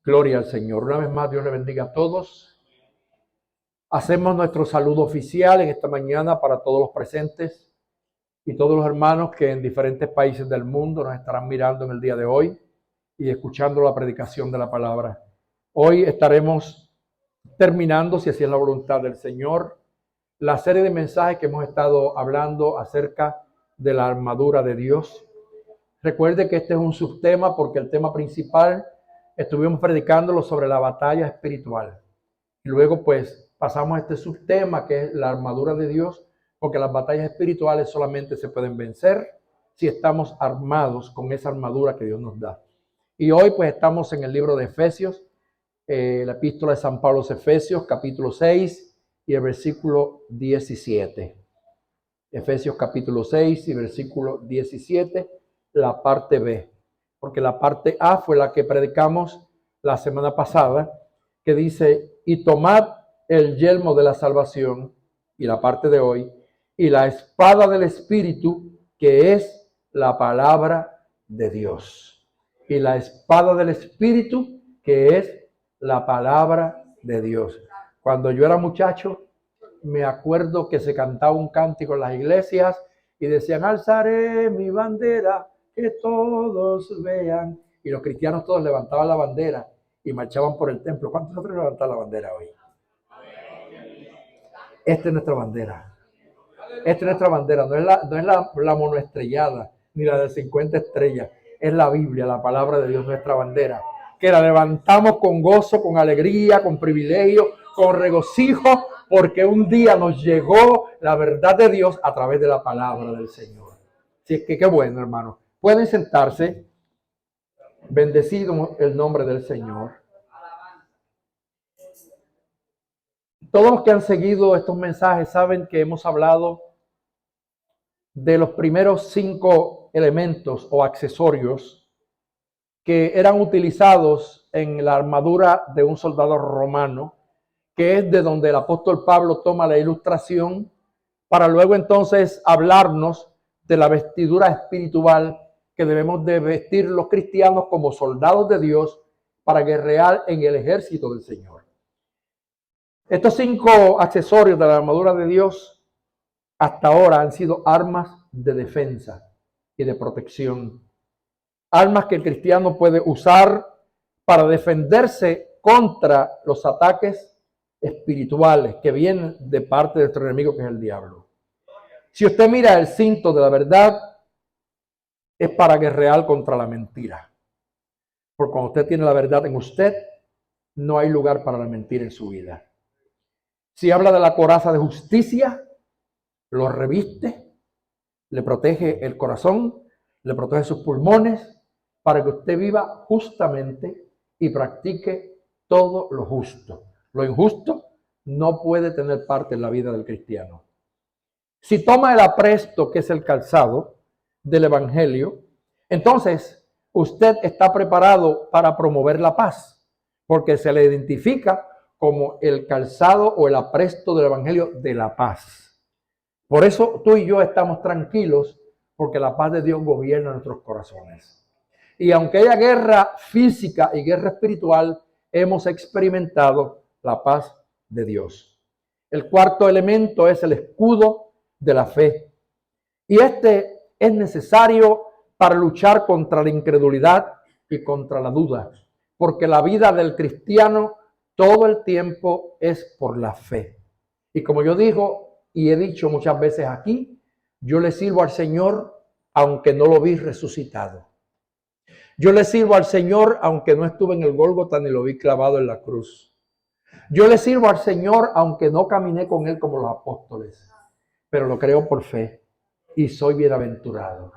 Gloria al Señor. Una vez más, Dios le bendiga a todos. Hacemos nuestro saludo oficial en esta mañana para todos los presentes y todos los hermanos que en diferentes países del mundo nos estarán mirando en el día de hoy y escuchando la predicación de la palabra. Hoy estaremos terminando, si así es la voluntad del Señor, la serie de mensajes que hemos estado hablando acerca de la armadura de Dios. Recuerde que este es un subtema porque el tema principal estuvimos predicándolo sobre la batalla espiritual. Y luego pues pasamos a este subtema que es la armadura de Dios, porque las batallas espirituales solamente se pueden vencer si estamos armados con esa armadura que Dios nos da. Y hoy pues estamos en el libro de Efesios, la epístola de San Pablo a los Efesios, capítulo 6 y el versículo 17. Efesios capítulo 6 y versículo 17, la parte B. Porque la parte A fue la que predicamos la semana pasada, que dice, y tomad el yelmo de la salvación, y la parte de hoy, y la espada del Espíritu, que es la palabra de Dios. Y la espada del Espíritu, que es la palabra de Dios. Cuando yo era muchacho, me acuerdo que se cantaba un cántico en las iglesias y decían, alzaré mi bandera, que todos vean. Y los cristianos todos levantaban la bandera y marchaban por el templo. ¿Cuántos nosotros levantan la bandera hoy? Esta es nuestra bandera. Esta es nuestra bandera. No es la monoestrellada ni la de 50 estrellas. Es la Biblia, la palabra de Dios, nuestra bandera. Que la levantamos con gozo, con alegría, con privilegio, con regocijo, porque un día nos llegó la verdad de Dios a través de la palabra del Señor. Así es que qué bueno, hermanos. Pueden sentarse. Bendecido el nombre del Señor. Todos los que han seguido estos mensajes saben que hemos hablado de los primeros 5 elementos o accesorios que eran utilizados en la armadura de un soldado romano, que es de donde el apóstol Pablo toma la ilustración para luego entonces hablarnos de la vestidura espiritual que debemos de vestir los cristianos como soldados de Dios para guerrear en el ejército del Señor. Estos 5 accesorios de la armadura de Dios hasta ahora han sido armas de defensa y de protección. Armas que el cristiano puede usar para defenderse contra los ataques espirituales que vienen de parte de nuestro enemigo, que es el diablo. Si usted mira el cinto de la verdad, es para guerrear contra la mentira. Porque cuando usted tiene la verdad en usted, no hay lugar para la mentira en su vida. Si habla de la coraza de justicia, lo reviste, le protege el corazón, le protege sus pulmones, para que usted viva justamente y practique todo lo justo. Lo injusto no puede tener parte en la vida del cristiano. Si toma el apresto, que es el calzado del Evangelio, entonces usted está preparado para promover la paz, porque se le identifica como el calzado o el apresto del Evangelio de la paz. Por eso tú y yo estamos tranquilos, porque la paz de Dios gobierna nuestros corazones. Y aunque haya guerra física y guerra espiritual, hemos experimentado la paz de Dios. El cuarto elemento es el escudo de la fe. Y este es necesario para luchar contra la incredulidad y contra la duda, porque la vida del cristiano todo el tiempo es por la fe. Y como yo digo y he dicho muchas veces aquí, yo le sirvo al Señor aunque no lo vi resucitado. Yo le sirvo al Señor aunque no estuve en el Gólgota ni lo vi clavado en la cruz. Yo le sirvo al Señor aunque no caminé con Él como los apóstoles, pero lo creo por fe y soy bienaventurado.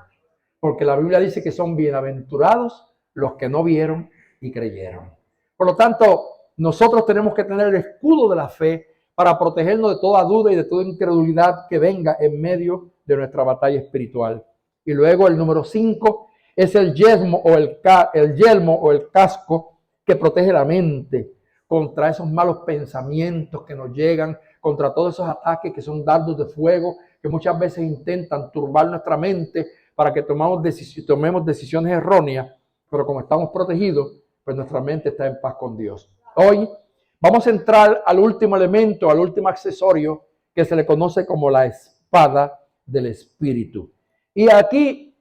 Porque la Biblia dice que son bienaventurados los que no vieron y creyeron. Por lo tanto, nosotros tenemos que tener el escudo de la fe para protegernos de toda duda y de toda incredulidad que venga en medio de nuestra batalla espiritual. Y luego el número 5 es el yelmo o el casco que protege la mente contra esos malos pensamientos que nos llegan, contra todos esos ataques que son dardos de fuego que muchas veces intentan turbar nuestra mente para que tomemos decisiones erróneas, pero como estamos protegidos, pues nuestra mente está en paz con Dios. Hoy vamos a entrar al último elemento, al último accesorio que se le conoce como la espada del Espíritu. Y aquí,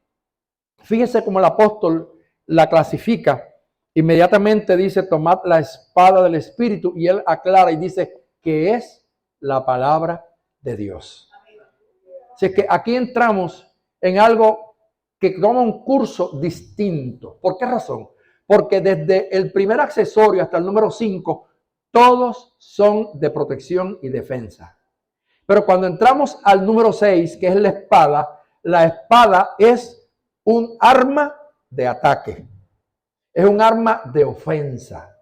fíjese cómo el apóstol la clasifica. Inmediatamente dice, tomad la espada del Espíritu, y él aclara y dice que es la palabra de Dios. Así que aquí entramos en algo que toma un curso distinto. ¿Por qué razón? Porque desde el primer accesorio hasta el número 5, todos son de protección y defensa. Pero cuando entramos al número 6, que es la espada es un arma de ataque. Es un arma de ofensa.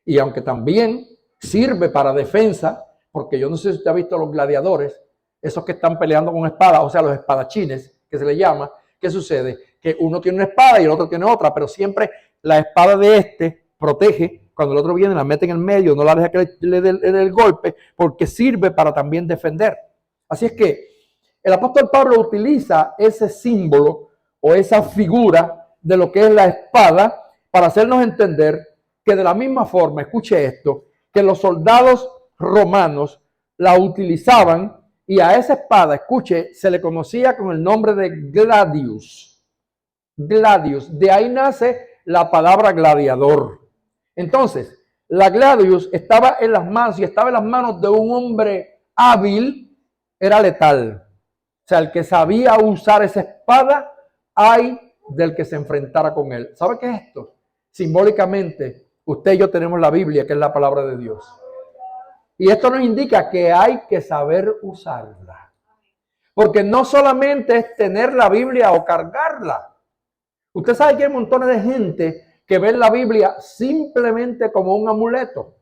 Y aunque también sirve para defensa, porque yo no sé si usted ha visto los gladiadores, esos que están peleando con espada, o sea, los espadachines, que se les llama, ¿qué sucede? Que uno tiene una espada y el otro tiene otra, pero siempre la espada de este protege. Cuando el otro viene, la mete en el medio, no la deja que le dé el golpe, porque sirve para también defender. Así es que el apóstol Pablo utiliza ese símbolo o esa figura de lo que es la espada para hacernos entender que de la misma forma, escuche esto, que los soldados romanos la utilizaban, y a esa espada, escuche, se le conocía con el nombre de gladius. Gladius, de ahí nace la palabra gladiador. Entonces, la gladius estaba en las manos, y estaba en las manos de un hombre hábil, era letal. O sea, el que sabía usar esa espada, hay del que se enfrentara con él. ¿Sabe qué es esto? Simbólicamente, usted y yo tenemos la Biblia, que es la palabra de Dios. Y esto nos indica que hay que saber usarla. Porque no solamente es tener la Biblia o cargarla. Usted sabe que hay montones de gente que ve la Biblia simplemente como un amuleto.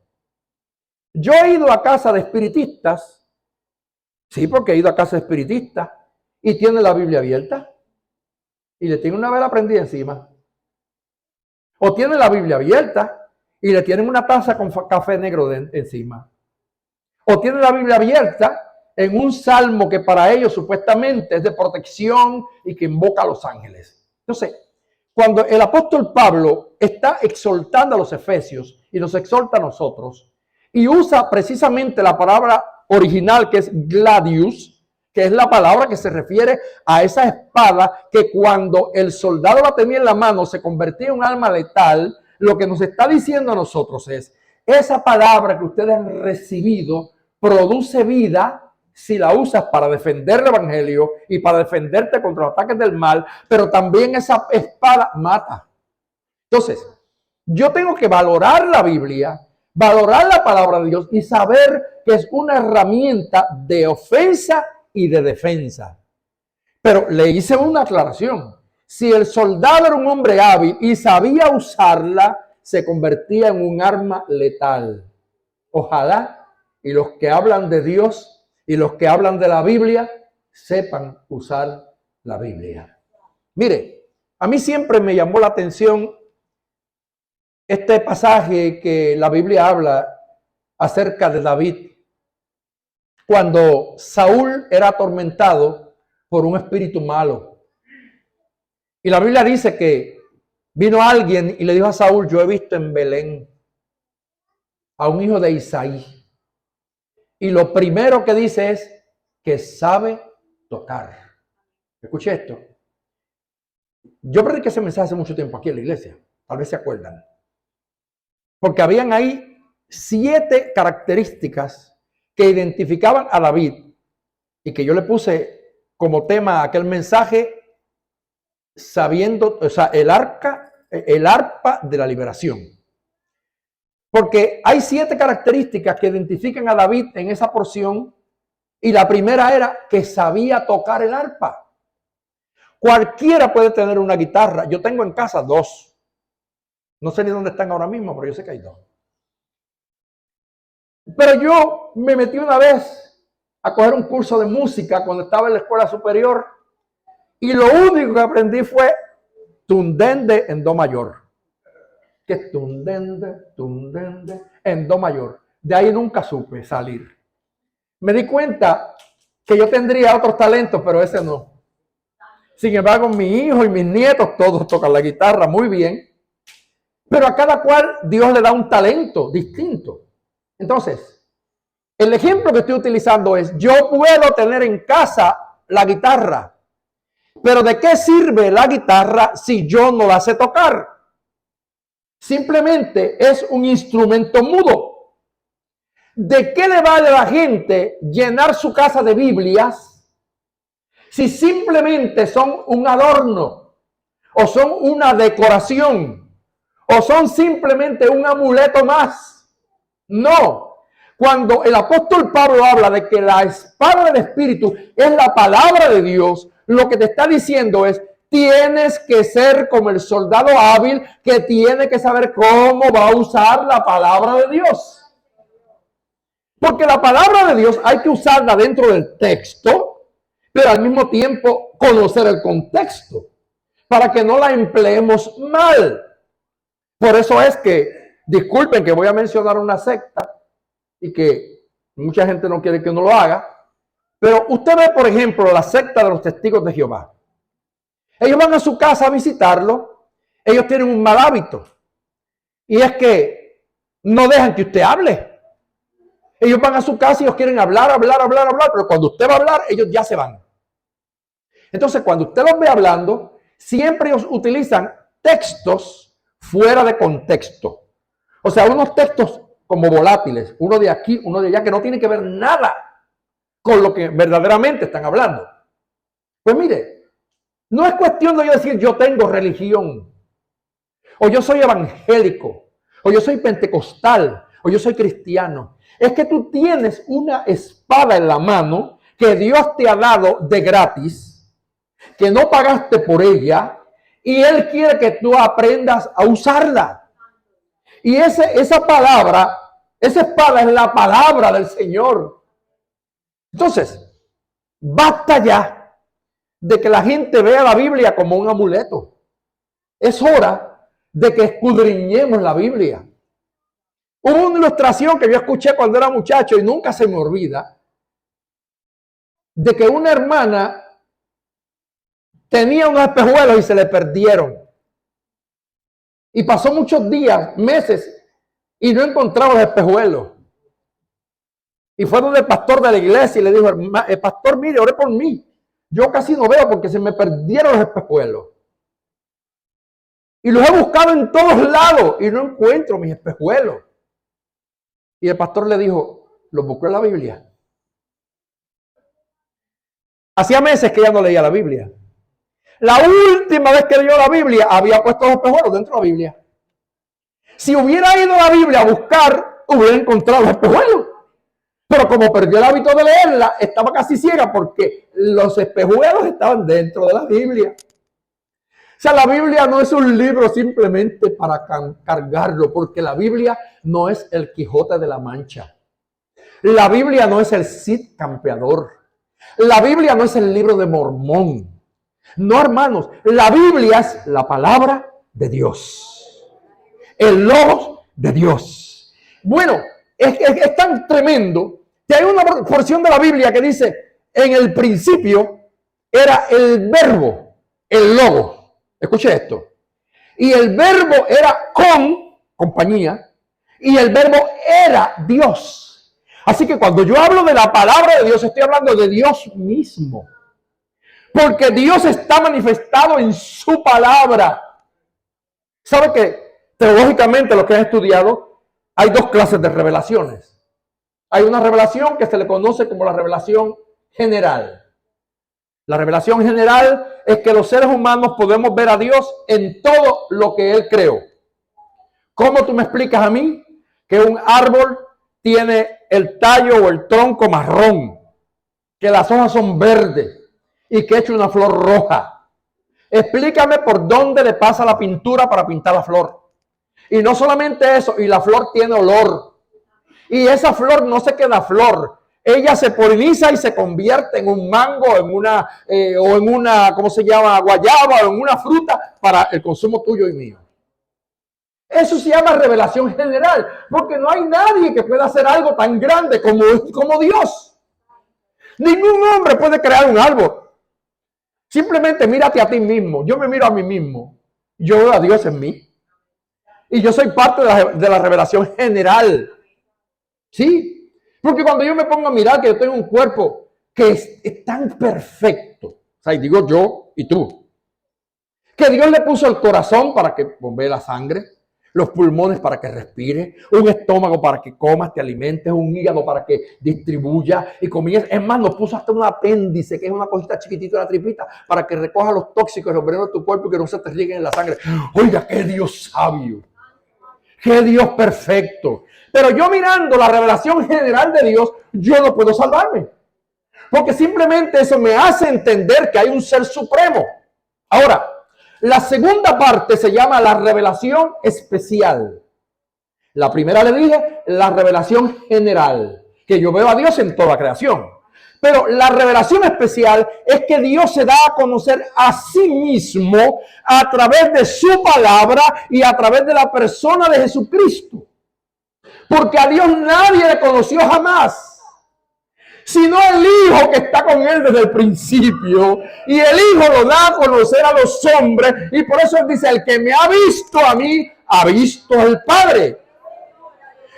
Yo he ido a casa de espiritistas, sí, porque he ido a casa de espiritistas, y tiene la Biblia abierta, y le tiene una vela prendida encima. O tiene la Biblia abierta, y le tienen una taza con café negro encima. O tiene la Biblia abierta en un salmo que para ellos supuestamente es de protección y que invoca a los ángeles. Entonces, cuando el apóstol Pablo está exhortando a los efesios y nos exhorta a nosotros, y usa precisamente la palabra original que es gladius, que es la palabra que se refiere a esa espada que cuando el soldado la tenía en la mano se convertía en un arma letal, lo que nos está diciendo a nosotros es, esa palabra que ustedes han recibido produce vida si la usas para defender el evangelio y para defenderte contra los ataques del mal, pero también esa espada mata. Entonces, yo tengo que valorar la Biblia, valorar la palabra de Dios y saber que es una herramienta de ofensa y de defensa. Pero le hice una aclaración. Si el soldado era un hombre hábil y sabía usarla, se convertía en un arma letal. Ojalá y los que hablan de Dios y los que hablan de la Biblia sepan usar la Biblia. Mire, a mí siempre me llamó la atención este pasaje que la Biblia habla acerca de David, cuando Saúl era atormentado por un espíritu malo. Y la Biblia dice que vino alguien y le dijo a Saúl, yo he visto en Belén a un hijo de Isaí. Y lo primero que dice es que sabe tocar. Escuche esto. Yo prediqué ese mensaje hace mucho tiempo aquí en la iglesia. Tal vez se acuerdan. Porque habían ahí 7 características que identificaban a David y que yo le puse como tema a aquel mensaje sabiendo, o sea, el arpa de la liberación. Porque hay 7 características que identifican a David en esa porción, y la primera era que sabía tocar el arpa. Cualquiera puede tener una guitarra. Yo tengo en casa 2. No sé ni dónde están ahora mismo, pero yo sé que hay 2. Pero yo me metí una vez a coger un curso de música cuando estaba en la escuela superior, y lo único que aprendí fue tundende en do mayor. Que es tundende en do mayor. De ahí nunca supe salir. Me di cuenta que yo tendría otros talentos, pero ese no. Sin embargo, mi hijo y mis nietos todos tocan la guitarra muy bien. Pero a cada cual Dios le da un talento distinto. Entonces, el ejemplo que estoy utilizando es, yo puedo tener en casa la guitarra, pero ¿de qué sirve la guitarra si yo no la sé tocar? Simplemente es un instrumento mudo. ¿De qué le vale a la gente llenar su casa de Biblias si simplemente son un adorno o son una decoración o son simplemente un amuleto más? No. Cuando el apóstol Pablo habla de que la espada del Espíritu es la palabra de Dios, lo que te está diciendo es, tienes que ser como el soldado hábil que tiene que saber cómo va a usar la palabra de Dios. Porque la palabra de Dios hay que usarla dentro del texto, pero al mismo tiempo conocer el contexto, para que no la empleemos mal. Por eso es que, disculpen que voy a mencionar una secta, y que mucha gente no quiere que uno lo haga, pero usted ve, por ejemplo, la secta de los testigos de Jehová. Ellos van a su casa a visitarlo, ellos tienen un mal hábito, y es que no dejan que usted hable. Ellos van a su casa y ellos quieren hablar, pero cuando usted va a hablar, ellos ya se van. Entonces, cuando usted los ve hablando, siempre ellos utilizan textos fuera de contexto. O sea, unos textos como volátiles, uno de aquí, uno de allá, que no tiene que ver nada con lo que verdaderamente están hablando. Pues mire, no es cuestión de yo decir yo tengo religión, o yo soy evangélico, o yo soy pentecostal, o yo soy cristiano. Es que tú tienes una espada en la mano que Dios te ha dado de gratis, que no pagaste por ella, y Él quiere que tú aprendas a usarla. Y esa palabra, esa espada es la palabra del Señor. Entonces, basta ya de que la gente vea la Biblia como un amuleto. Es hora de que escudriñemos la Biblia. Hubo una ilustración que yo escuché cuando era muchacho y nunca se me olvida, de que una hermana tenía unos espejuelos y se le perdieron. Y pasó muchos días, meses, y no encontraba los espejuelos. Y fue donde el pastor de la iglesia y le dijo, pastor, mire, ore por mí. Yo casi no veo porque se me perdieron los espejuelos. Y los he buscado en todos lados y no encuentro mis espejuelos. Y el pastor le dijo, los buscó en la Biblia. Hacía meses que ella no leía la Biblia. La última vez que leyó la Biblia, había puesto los espejuelos dentro de la Biblia. Si hubiera ido a la Biblia a buscar, hubiera encontrado los espejuelos. Pero como perdió el hábito de leerla, estaba casi ciega porque los espejuelos estaban dentro de la Biblia. O sea, la Biblia no es un libro simplemente para cargarlo, porque la Biblia no es el Quijote de la Mancha. La Biblia no es el Cid campeador. La Biblia no es el libro de Mormón. No, hermanos, la Biblia es la palabra de Dios. El Logos de Dios. Bueno, es tan tremendo que hay una porción de la Biblia que dice, en el principio era el verbo, el Logos. Escuche esto. Y el verbo era compañía, y el verbo era Dios. Así que cuando yo hablo de la palabra de Dios, estoy hablando de Dios mismo. Porque Dios está manifestado en su palabra. ¿Sabe que teológicamente, lo que han estudiado, hay dos clases de revelaciones? Hay una revelación que se le conoce como la revelación general. La revelación general es que los seres humanos podemos ver a Dios en todo lo que Él creó. ¿Cómo tú me explicas a mí que un árbol tiene el tallo o el tronco marrón, que las hojas son verdes y que echa una flor roja? Explícame por dónde le pasa la pintura para pintar la flor. Y no solamente eso, y la flor tiene olor. Y esa flor no se queda flor. Ella se poliniza y se convierte en un mango, o en una, ¿cómo se llama? Guayaba, o en una fruta para el consumo tuyo y mío. Eso se llama revelación general, porque no hay nadie que pueda hacer algo tan grande como Dios. Ningún hombre puede crear un árbol. Simplemente mírate a ti mismo. Yo me miro a mí mismo. Yo veo a Dios en mí. Y yo soy parte de la revelación general. ¿Sí? Porque cuando yo me pongo a mirar que yo tengo un cuerpo que es tan perfecto, o sea, y digo yo y tú, que Dios le puso el corazón para que bombee la sangre, los pulmones para que respire, un estómago para que comas, te alimentes, un hígado para que distribuya y comillas. Es más, nos puso hasta un apéndice, que es una cosita chiquitita de la tripita, para que recoja los tóxicos y los venenos de tu cuerpo y que no se te rieguen en la sangre. Oiga, qué Dios sabio, qué Dios perfecto. Pero yo mirando la revelación general de Dios, yo no puedo salvarme. Porque simplemente eso me hace entender que hay un ser supremo. Ahora, la segunda parte se llama la revelación especial. La primera le dije, la revelación general, que yo veo a Dios en toda la creación. Pero la revelación especial es que Dios se da a conocer a sí mismo a través de su palabra y a través de la persona de Jesucristo. Porque a Dios nadie le conoció jamás, sino el Hijo que está con él desde el principio. Y el Hijo lo da a conocer a los hombres. Y por eso él dice, el que me ha visto a mí, ha visto al Padre.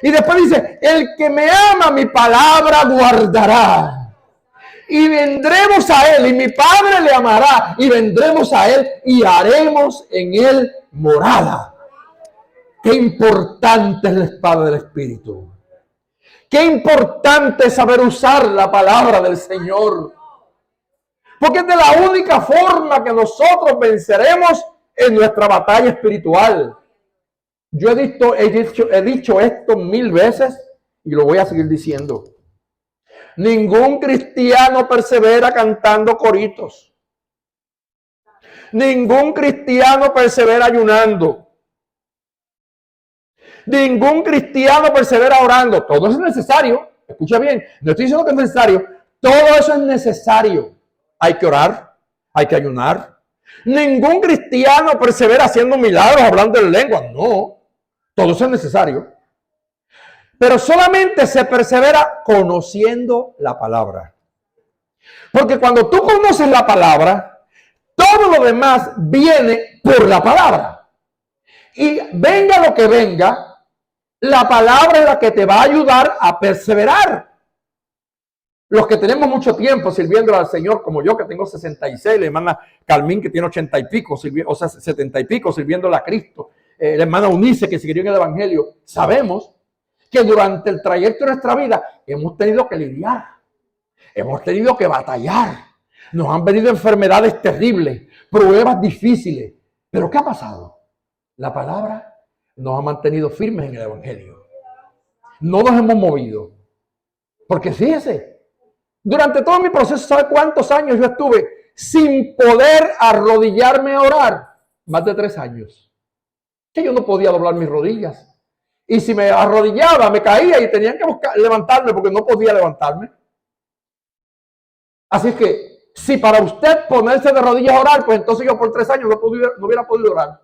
Y después dice, el que me ama, mi palabra guardará. Y vendremos a él, y mi Padre le amará. Y vendremos a él, y haremos en él morada. Qué importante es la espada del Espíritu. Qué importante es saber usar la palabra del Señor. Porque es de la única forma que nosotros venceremos en nuestra batalla espiritual. Yo he dicho esto 1000 veces y lo voy a seguir diciendo. Ningún cristiano persevera cantando coritos. Ningún cristiano persevera ayunando. Ningún cristiano persevera orando. Todo eso es necesario. Escucha bien, no estoy diciendo que es necesario. Todo eso es necesario. Hay que orar, hay que ayunar. Ningún cristiano persevera haciendo milagros, hablando en lengua. No, todo eso es necesario. Pero solamente se persevera conociendo la palabra. Porque cuando tú conoces la palabra, todo lo demás viene por la palabra. Y venga lo que venga, la palabra es la que te va a ayudar a perseverar. Los que tenemos mucho tiempo sirviendo al Señor, como yo que tengo 66, la hermana Carmín que tiene 80 y pico, o sea, 70 y pico sirviéndole a Cristo, la hermana Unice que siguió en el Evangelio, sabemos que durante el trayecto de nuestra vida hemos tenido que lidiar, hemos tenido que batallar, nos han venido enfermedades terribles, pruebas difíciles. ¿Pero qué ha pasado? La palabra nos ha mantenido firmes en el Evangelio. No nos hemos movido. Porque fíjese, durante todo mi proceso, ¿sabe cuántos años yo estuve sin poder arrodillarme a orar? Más de 3 años. Que yo no podía doblar mis rodillas. Y si me arrodillaba, me caía y tenían que levantarme porque no podía levantarme. Así que, si para usted ponerse de rodillas a orar, pues entonces yo por 3 años no hubiera podido orar.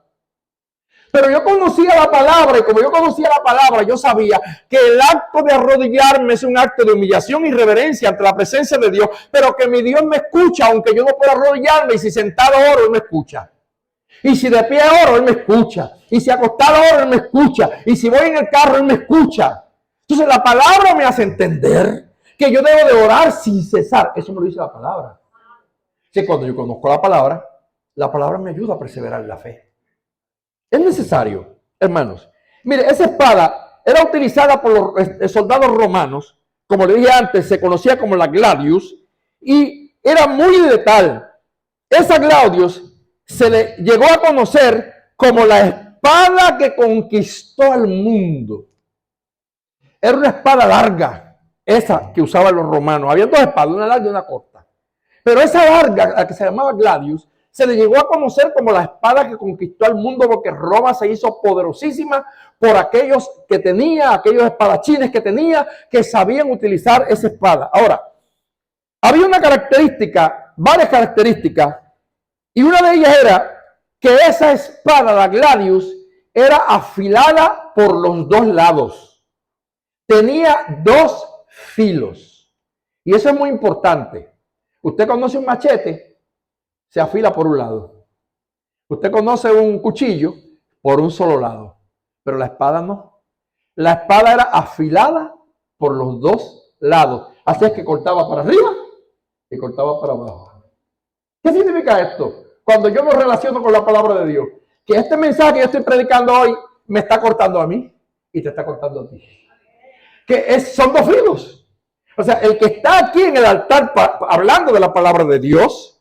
Pero yo conocía la palabra y como yo conocía la palabra, yo sabía que el acto de arrodillarme es un acto de humillación y reverencia ante la presencia de Dios, pero que mi Dios me escucha aunque yo no pueda arrodillarme, y si sentado oro, Él me escucha. Y si de pie oro, Él me escucha. Y si acostado oro, Él me escucha. Y si voy en el carro, Él me escucha. Entonces la palabra me hace entender que yo debo de orar sin cesar. Eso me lo dice la palabra. Que cuando yo conozco la palabra me ayuda a perseverar en la fe. Es necesario, hermanos. Mire, esa espada era utilizada por los soldados romanos. Como le dije antes, se conocía como la gladius y era muy letal. Esa gladius se le llegó a conocer como la espada que conquistó al mundo. Era una espada larga, esa que usaban los romanos. Había 2 espadas, una larga y una corta. Pero esa larga, la que se llamaba gladius, se le llegó a conocer como la espada que conquistó al mundo porque Roma se hizo poderosísima por aquellos que tenía, aquellos espadachines que tenía, que sabían utilizar esa espada. Ahora, había una característica, varias características, y una de ellas era que esa espada, la gladius, era afilada por los 2 lados. Tenía 2 filos. Y eso es muy importante. Usted conoce un machete, se afila por un lado. Usted conoce un cuchillo por un solo lado. pero la espada no. La espada era afilada por los dos lados. Así es que cortaba para arriba y cortaba para abajo. ¿Qué significa esto? Cuando yo lo relaciono con la palabra de Dios, que este mensaje que yo estoy predicando hoy me está cortando a mí y te está cortando a ti. Son dos filos. O sea, el que está aquí en el altar hablando de la palabra de Dios,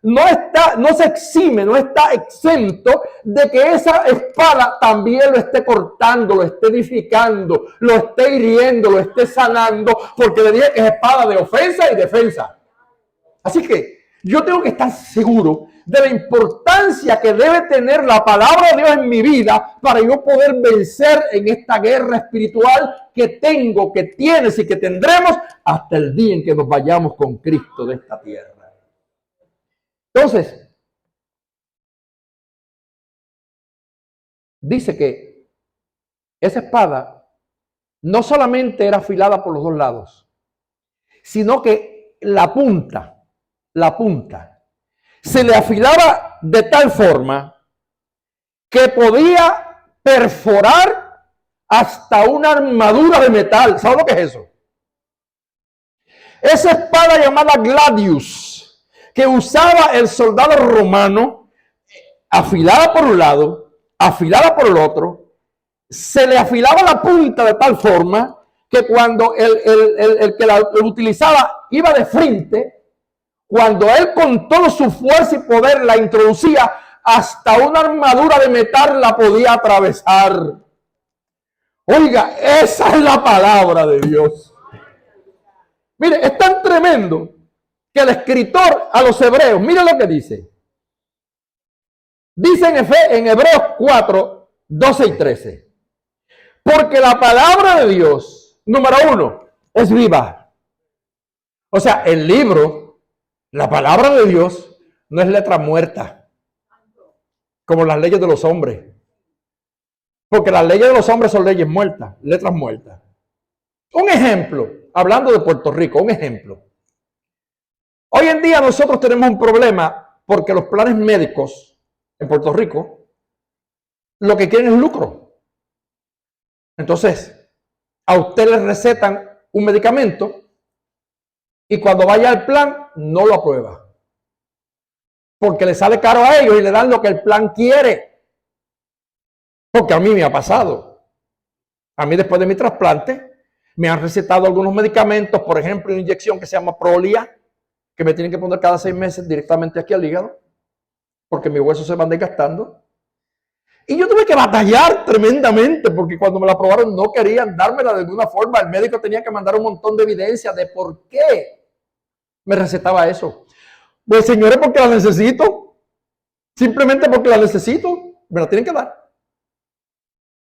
no se exime, no está exento de que esa espada también lo esté cortando, lo esté edificando, lo esté hiriendo, lo esté sanando, porque le dije que es espada de ofensa y defensa. Así que yo tengo que estar seguro de la importancia que debe tener la palabra de Dios en mi vida para yo poder vencer en esta guerra espiritual que tengo, que tienes y que tendremos hasta el día en que nos vayamos con Cristo de esta tierra. Entonces, dice que esa espada no solamente era afilada por los dos lados, sino que la punta, se le afilaba de tal forma que podía perforar hasta una armadura de metal. ¿Sabe lo que es eso? Esa espada llamada gladius, que usaba el soldado romano, afilada por un lado, afilada por el otro, se le afilaba la punta de tal forma que cuando el que la utilizaba iba de frente, cuando él con toda su fuerza y poder la introducía, hasta una armadura de metal la podía atravesar. Oiga, esa es la palabra de Dios. Mire, es tan tremendo que el escritor a los hebreos, mire lo que dice. Dice en Hebreos 4, 12 y 13. Porque la palabra de Dios, número 1, es viva. O sea, el libro, la palabra de Dios, no es letra muerta, como las leyes de los hombres. Porque las leyes de los hombres son leyes muertas, letras muertas. Un ejemplo, hablando de Puerto Rico, un ejemplo. Hoy en día nosotros tenemos un problema porque los planes médicos en Puerto Rico lo que quieren es lucro. Entonces, a usted le recetan un medicamento y cuando vaya al plan no lo aprueba. Porque le sale caro a ellos y le dan lo que el plan quiere. Porque a mí me ha pasado. A mí después de mi trasplante me han recetado algunos medicamentos, por ejemplo, una inyección que se llama Prolia, que me tienen que poner cada 6 meses directamente aquí al hígado, porque mis huesos se van desgastando. Y yo tuve que batallar tremendamente, porque cuando me la aprobaron no querían dármela de alguna forma. El médico tenía que mandar un montón de evidencia de por qué me recetaba eso. Pues señores, porque la necesito. Simplemente porque la necesito, me la tienen que dar.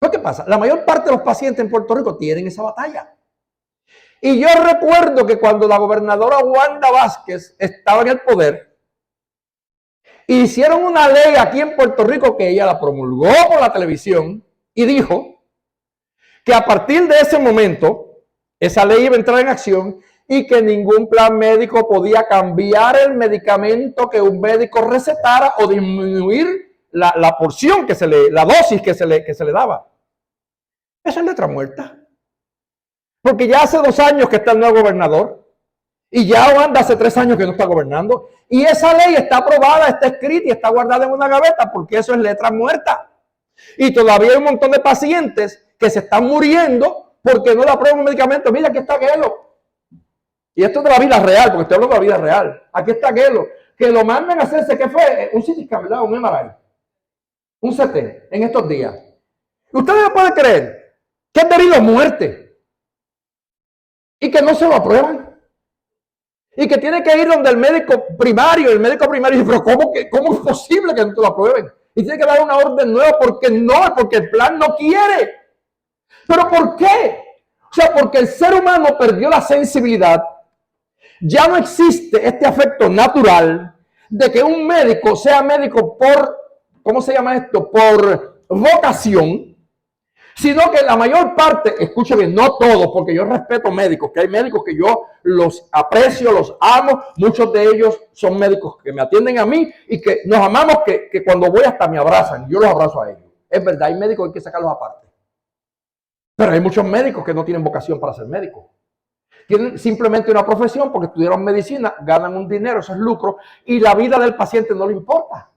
¿Pero qué pasa? La mayor parte de los pacientes en Puerto Rico tienen esa batalla. Y yo recuerdo que cuando la gobernadora Wanda Vázquez estaba en el poder, hicieron una ley aquí en Puerto Rico que ella la promulgó por la televisión y dijo que a partir de ese momento esa ley iba a entrar en acción y que ningún plan médico podía cambiar el medicamento que un médico recetara o disminuir la porción la dosis que se le daba. Esa es letra muerta. Porque ya hace 2 años que está el nuevo gobernador y ya Wanda hace 3 años que no está gobernando. Y esa ley está aprobada, está escrita y está guardada en una gaveta porque eso es letra muerta. Y todavía hay un montón de pacientes que se están muriendo porque no le aprueban un medicamento. Mira, aquí está Gelo. Y esto es de la vida real, porque estoy hablando de la vida real. Aquí está Gelo. Que lo mandan a hacerse, ¿qué fue? Un CT scan, ¿verdad? Un MRI. Un CT en estos días. Ustedes no pueden creer que es debido a muerte. Y que no se lo aprueban. Y que tiene que ir donde el médico primario. El médico primario dice, pero ¿cómo es posible que no te lo aprueben? Y tiene que dar una orden nueva porque el plan no quiere. ¿Pero por qué? O sea, porque el ser humano perdió la sensibilidad. Ya no existe este afecto natural de que un médico sea médico por, ¿cómo se llama esto? Por vocación, sino que la mayor parte, escuche bien, no todos, porque yo respeto médicos, que hay médicos que yo los aprecio, los amo, muchos de ellos son médicos que me atienden a mí y que nos amamos, que cuando voy hasta me abrazan, yo los abrazo a ellos. Es verdad, hay médicos que hay que sacarlos aparte. Pero hay muchos médicos que no tienen vocación para ser médicos. Tienen simplemente una profesión porque estudiaron medicina, ganan un dinero, eso es lucro, y la vida del paciente no le importa.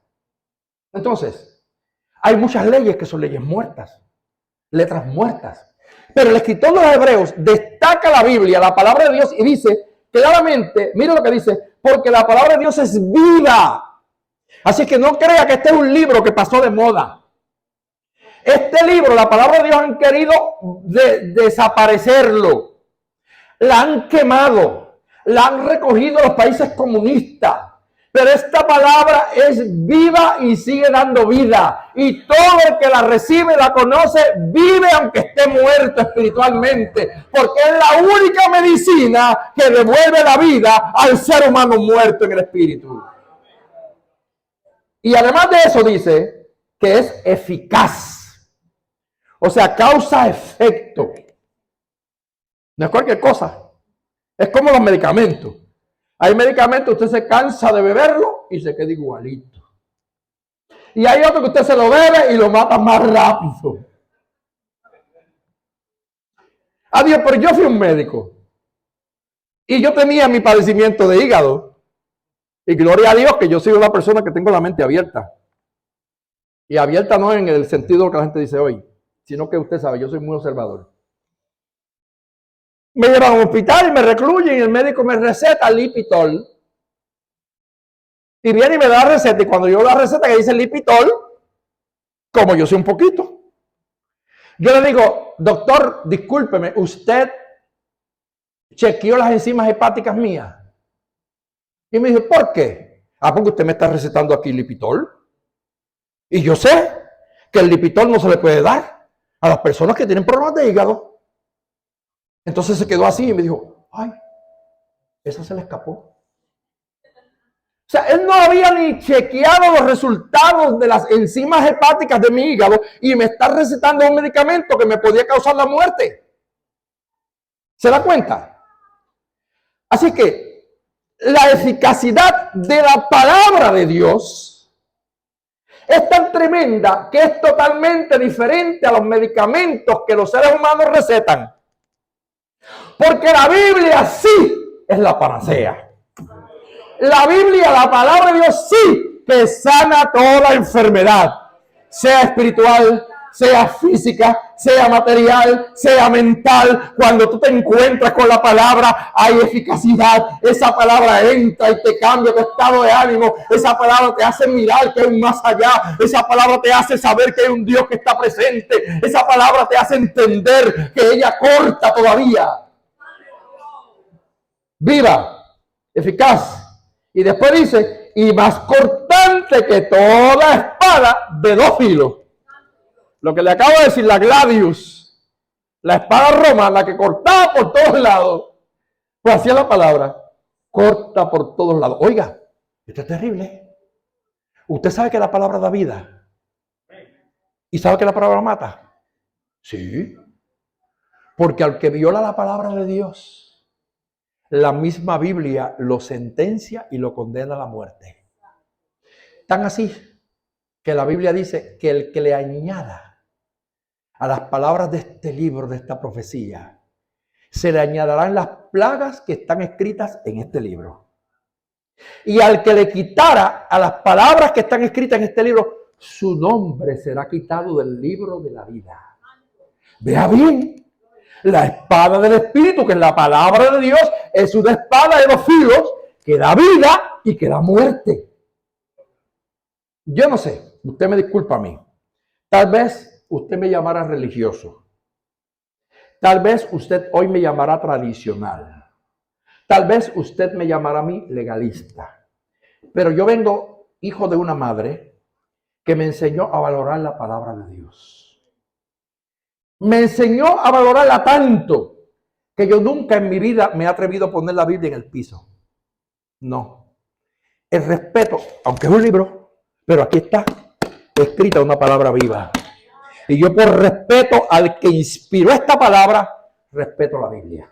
Entonces, hay muchas leyes que son leyes muertas, letras muertas. Pero el escritor de los Hebreos destaca la Biblia, la palabra de Dios, y dice claramente, mira lo que dice, porque la palabra de Dios es viva. Así que no crea que este es un libro que pasó de moda. Este libro, la palabra de Dios, han querido desaparecerlo. La han quemado, la han recogido los países comunistas. Pero esta palabra es viva y sigue dando vida. Y todo el que la recibe, la conoce, vive aunque esté muerto espiritualmente. Porque es la única medicina que devuelve la vida al ser humano muerto en el espíritu. Y además de eso dice que es eficaz. O sea, causa efecto. No es cualquier cosa. Es como los medicamentos. Hay medicamentos, usted se cansa de beberlo y se queda igualito. Y hay otro que usted se lo bebe y lo mata más rápido. Adiós, pero yo fui un médico. Y yo tenía mi padecimiento de hígado. Y gloria a Dios que yo soy una persona que tengo la mente abierta. Y abierta no en el sentido que la gente dice hoy, sino que usted sabe, yo soy muy observador. Me llevan a un hospital y me recluyen y el médico me receta Lipitor. Y viene y me da la receta. Y cuando yo la receta que dice Lipitor, como yo sé un poquito, yo le digo, doctor, discúlpeme, ¿usted chequeó las enzimas hepáticas mías? Y me dice, ¿por qué? Ah, porque usted me está recetando aquí Lipitor. Y yo sé que el Lipitor no se le puede dar a las personas que tienen problemas de hígado. Entonces se quedó así y me dijo, ay, esa se le escapó. O sea, él no había ni chequeado los resultados de las enzimas hepáticas de mi hígado y me está recetando un medicamento que me podía causar la muerte. ¿Se da cuenta? Así que la eficacidad de la palabra de Dios es tan tremenda que es totalmente diferente a los medicamentos que los seres humanos recetan. Porque la Biblia sí es la panacea. La Biblia, la palabra de Dios sí que sana toda enfermedad, sea espiritual, sea física, sea material, sea mental. Cuando tú te encuentras con la palabra, hay eficacidad. Esa palabra entra y te cambia tu estado de ánimo. Esa palabra te hace mirar que hay un más allá. Esa palabra te hace saber que hay un Dios que está presente. Esa palabra te hace entender que ella corta todavía. Viva, eficaz. Y después dice, y más cortante que toda espada de dos filos. Lo que le acabo de decir, la gladius, la espada romana que cortaba por todos lados. Pues hacía la palabra, corta por todos lados. Oiga, esto es terrible. Usted sabe que la palabra da vida. ¿Y sabe que la palabra mata? Sí. Porque al que viola la palabra de Dios, la misma Biblia lo sentencia y lo condena a la muerte. Tan así que la Biblia dice que el que le añada a las palabras de este libro, de esta profecía, se le añadirán las plagas que están escritas en este libro. Y al que le quitara a las palabras que están escritas en este libro, su nombre será quitado del libro de la vida. Vea bien. La espada del Espíritu, que es la palabra de Dios, es una espada de dos filos que da vida y que da muerte. Yo no sé, usted me disculpa a mí. Tal vez usted me llamará religioso. Tal vez usted hoy me llamará tradicional. Tal vez usted me llamará a mí legalista. Pero yo vengo hijo de una madre que me enseñó a valorar la palabra de Dios. Me enseñó a valorarla tanto que yo nunca en mi vida me he atrevido a poner la Biblia en el piso. No. El respeto, aunque es un libro, pero aquí está escrita una palabra viva. Y yo por respeto al que inspiró esta palabra, respeto la Biblia.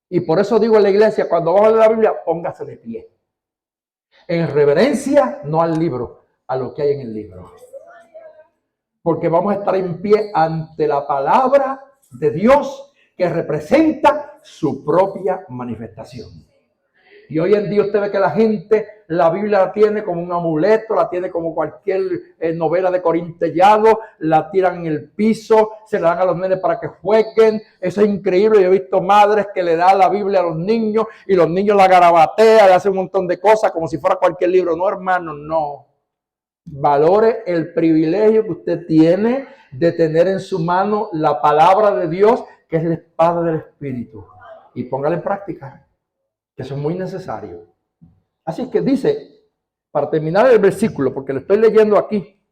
Y por eso digo en la iglesia, cuando vamos a leer la Biblia, póngase de pie. En reverencia, no al libro, a lo que hay en el libro. porque vamos a estar en pie ante la palabra de Dios que representa su propia manifestación. Y hoy en día usted ve que la gente, la Biblia la tiene como un amuleto, la tiene como cualquier novela de corintellado, la tiran en el piso, se la dan a los nenes para que jueguen. Eso es increíble. Yo he visto madres que le dan la Biblia a los niños y los niños la garabatean, le hacen un montón de cosas como si fuera cualquier libro. No, hermano, no. Valore el privilegio que usted tiene de tener en su mano la palabra de Dios, que es la espada del Espíritu, y póngala en práctica, que eso es muy necesario. Así que dice, para terminar el versículo, porque lo estoy leyendo aquí,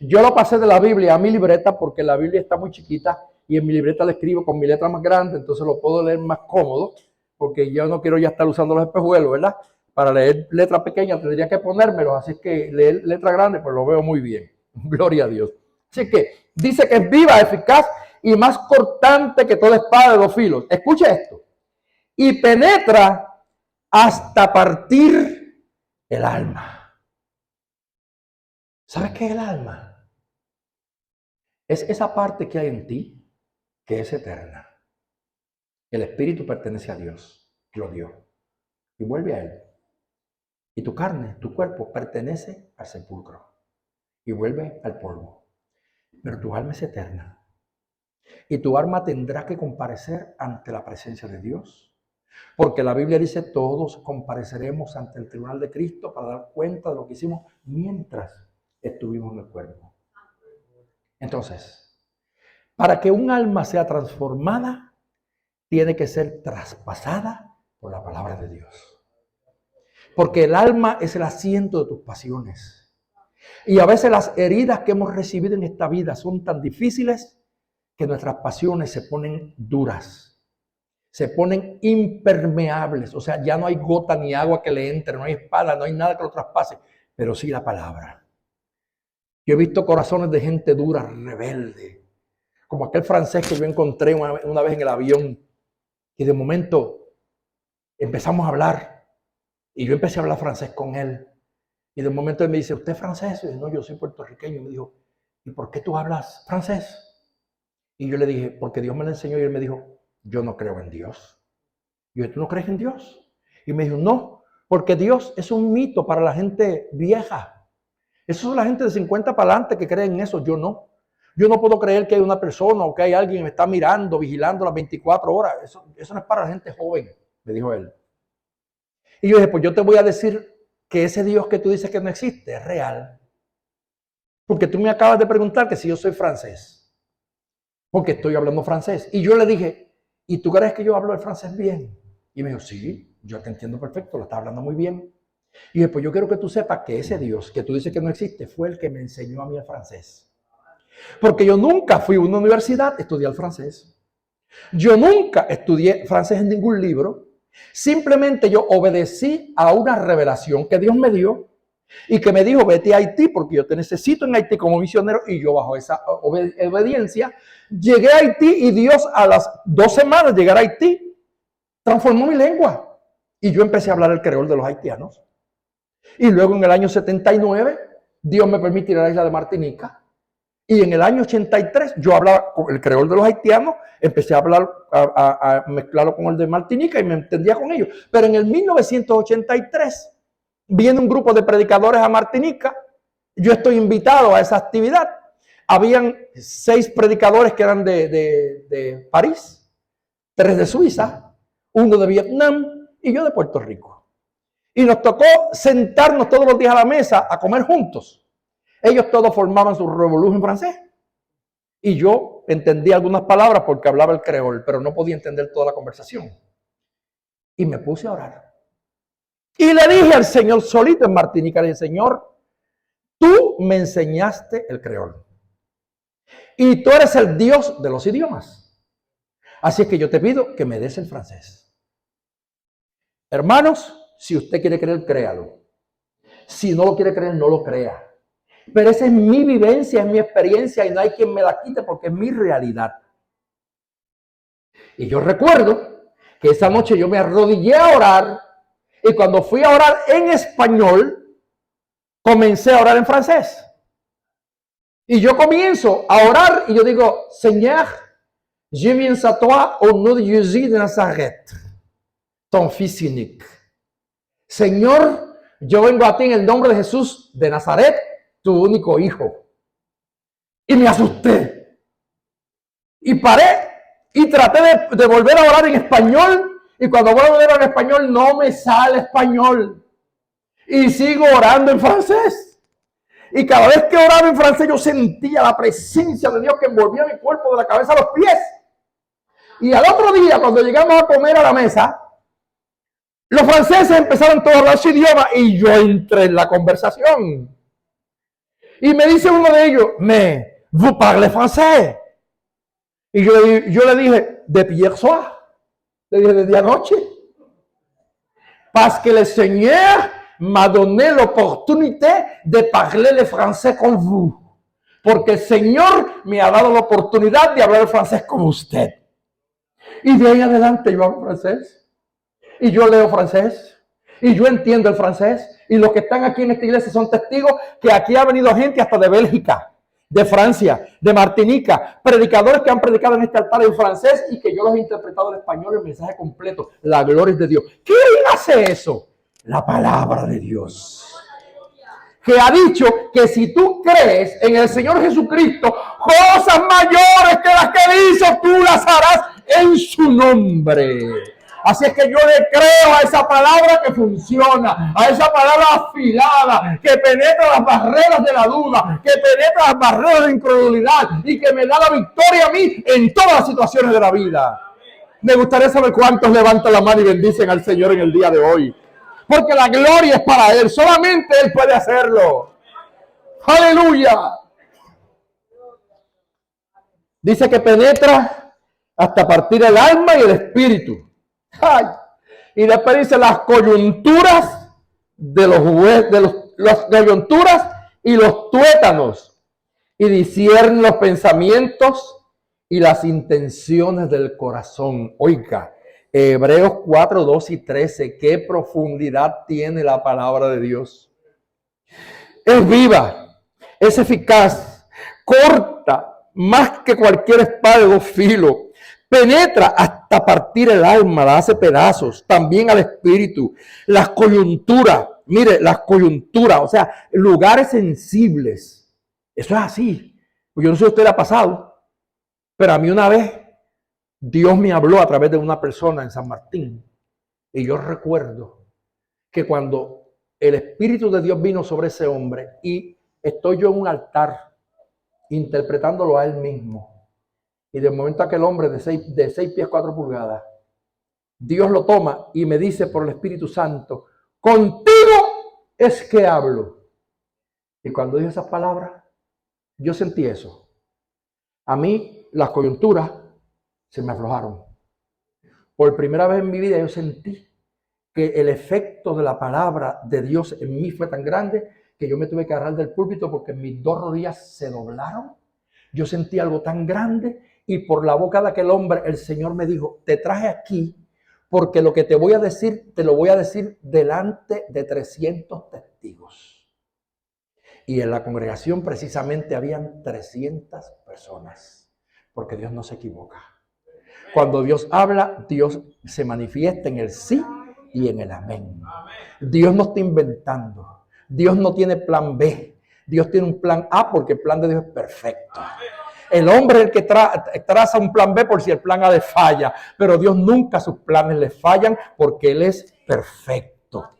yo lo pasé de la Biblia a mi libreta porque la Biblia está muy chiquita y en mi libreta la escribo con mi letra más grande, entonces lo puedo leer más cómodo, porque yo no quiero ya estar usando los espejuelos, ¿verdad? Para leer letra pequeña tendría que ponérmelos, así que leer letra grande pues lo veo muy bien. Gloria a Dios. Así que dice que es viva, eficaz y más cortante que toda espada de dos filos. Escuche esto. Y penetra hasta partir el alma. ¿Sabes qué es el alma? Es esa parte que hay en ti que es eterna. El espíritu pertenece a Dios, que lo dio, y vuelve a Él. Y tu carne, tu cuerpo, pertenece al sepulcro y vuelve al polvo. Pero tu alma es eterna. Y tu alma tendrá que comparecer ante la presencia de Dios. Porque la Biblia dice, todos compareceremos ante el tribunal de Cristo para dar cuenta de lo que hicimos mientras estuvimos en el cuerpo. Entonces, para que un alma sea transformada, tiene que ser traspasada por la palabra de Dios. Porque el alma es el asiento de tus pasiones. Y a veces las heridas que hemos recibido en esta vida son tan difíciles que nuestras pasiones se ponen duras. Se ponen impermeables, o sea, ya no hay gota ni agua que le entre, no hay espada, no hay nada que lo traspase, pero sí la palabra. Yo he visto corazones de gente dura, rebelde, como aquel francés que yo encontré una vez en el avión, y de momento empezamos a hablar, y yo empecé a hablar francés con él, y de momento él me dice, ¿usted es francés? Y yo, no, yo soy puertorriqueño. Y me dijo, ¿y por qué tú hablas francés? Y yo le dije, porque Dios me lo enseñó, y él me dijo, yo no creo en Dios. Y yo, ¿tú no crees en Dios? Y me dijo, no, porque Dios es un mito para la gente vieja. Eso es la gente de 50 para adelante que cree en eso, yo no. Yo no puedo creer que hay una persona o que hay alguien que me está mirando, vigilando las 24 horas. Eso no es para la gente joven, me dijo él. Y yo dije, pues yo te voy a decir que ese Dios que tú dices que no existe es real. Porque tú me acabas de preguntar que si yo soy francés. Porque estoy hablando francés. Y yo le dije, ¿y tú crees que yo hablo el francés bien? Y me dijo, sí, yo te entiendo perfecto, lo estás hablando muy bien. Y después yo quiero que tú sepas que ese Dios que tú dices que no existe fue el que me enseñó a mí el francés. Porque yo nunca fui a una universidad a estudiar francés. Yo nunca estudié francés en ningún libro. Simplemente yo obedecí a una revelación que Dios me dio y que me dijo, vete a Haití porque yo te necesito en Haití como misionero. Y yo bajo esa obediencia llegué a Haití y Dios a las 2 semanas de llegar a Haití transformó mi lengua. Y yo empecé a hablar el creol de los haitianos. Y luego en el año 79 Dios me permitió ir a la isla de Martinica. Y en el año 83 yo hablaba con el creol de los haitianos, empecé a hablar, a mezclarlo con el de Martinica y me entendía con ellos. Pero en el 1983 viene un grupo de predicadores a Martinica, yo estoy invitado a esa actividad. Habían 6 predicadores que eran de París, 3 de Suiza, 1 de Vietnam y yo de Puerto Rico. Y nos tocó sentarnos todos los días a la mesa a comer juntos. Ellos todos formaban su revolución en francés. Y yo entendía algunas palabras porque hablaba el creol, pero no podía entender toda la conversación. Y me puse a orar. Y le dije al Señor solito en Martinica, le dije, Señor, tú me enseñaste el creol. Y tú eres el Dios de los idiomas. Así es que yo te pido que me des el francés. Hermanos, si usted quiere creer, créalo. Si no lo quiere creer, no lo crea. Pero esa es mi vivencia, es mi experiencia y no hay quien me la quite porque es mi realidad. Y yo recuerdo que esa noche yo me arrodillé a orar y cuando fui a orar en español, comencé a orar en francés. Y yo comienzo a orar y yo digo, Señor, je viens à toi au nom de Jésus de Nazareth, ton fils unique. Señor, yo vengo a ti en el nombre de Jesús de Nazaret, tu único hijo. Y me asusté. Y paré y traté de volver a orar en español. Y cuando vuelvo a orar en español, no me sale español. Y sigo orando en francés. Y cada vez que oraba en francés, yo sentía la presencia de Dios que envolvía mi cuerpo de la cabeza a los pies. Y al otro día, cuando llegamos a comer a la mesa, los franceses empezaron todos a hablar su idioma y yo entré en la conversación. Y me dice uno de ellos, mais vous parlez français? Y yo le dije, depuis hier soir. Le dije, desde anoche. Parce que le Seigneur m'a donné l'opportunité de parler le français con vous. Porque el Señor me ha dado la oportunidad de hablar el francés con usted. Y de ahí adelante yo hablo francés. Y yo leo francés. Y yo entiendo el francés. Y los que están aquí en esta iglesia son testigos que aquí ha venido gente hasta de Bélgica, de Francia, de Martinica, predicadores que han predicado en este altar en francés y que yo los he interpretado en español el mensaje completo. La gloria es de Dios. ¿Quién hace eso? La palabra de Dios. Que ha dicho que si tú crees en el Señor Jesucristo, cosas mayores que las que hizo, tú las harás en su nombre. Así es que yo le creo a esa palabra que funciona, a esa palabra afilada, que penetra las barreras de la duda, que penetra las barreras de la incredulidad y que me da la victoria a mí en todas las situaciones de la vida. Me gustaría saber cuántos levantan la mano y bendicen al Señor en el día de hoy. Porque la gloria es para Él, solamente Él puede hacerlo. ¡Aleluya! Dice que penetra hasta partir el alma y el espíritu. ¡Ay! Y después dice las coyunturas de las coyunturas y los tuétanos. Y discierne los pensamientos y las intenciones del corazón. Oiga, Hebreos 4, 2 y 13. Qué profundidad tiene la palabra de Dios. Es viva, es eficaz, corta más que cualquier espada de dos filos. Penetra hasta partir el alma, la hace pedazos, también al espíritu, las coyunturas, mire, las coyunturas, o sea, lugares sensibles. Eso es así. Yo no sé si a usted le ha pasado, pero a mí una vez Dios me habló a través de una persona en San Martín. Y yo recuerdo que cuando el Espíritu de Dios vino sobre ese hombre y estoy yo en un altar interpretándolo a él mismo. Y de momento aquel hombre de 6 pies 4 pulgadas, Dios lo toma y me dice por el Espíritu Santo, contigo es que hablo. Y cuando dije esas palabras, yo sentí eso. A mí las coyunturas se me aflojaron. Por primera vez en mi vida yo sentí que el efecto de la palabra de Dios en mí fue tan grande que yo me tuve que agarrar del púlpito porque mis 2 rodillas se doblaron. Yo sentí algo tan grande y por la boca de aquel hombre el Señor me dijo, te traje aquí porque lo que te voy a decir, te lo voy a decir delante de 300 testigos. Y en la congregación precisamente habían 300 personas, porque Dios no se equivoca. Cuando Dios habla, Dios se manifiesta en el sí y en el amén. Dios no está inventando. Dios no tiene plan B. Dios tiene un plan A porque el plan de Dios es perfecto. El hombre es el que traza un plan B por si el plan A le falla. Pero Dios nunca sus planes le fallan porque Él es perfecto.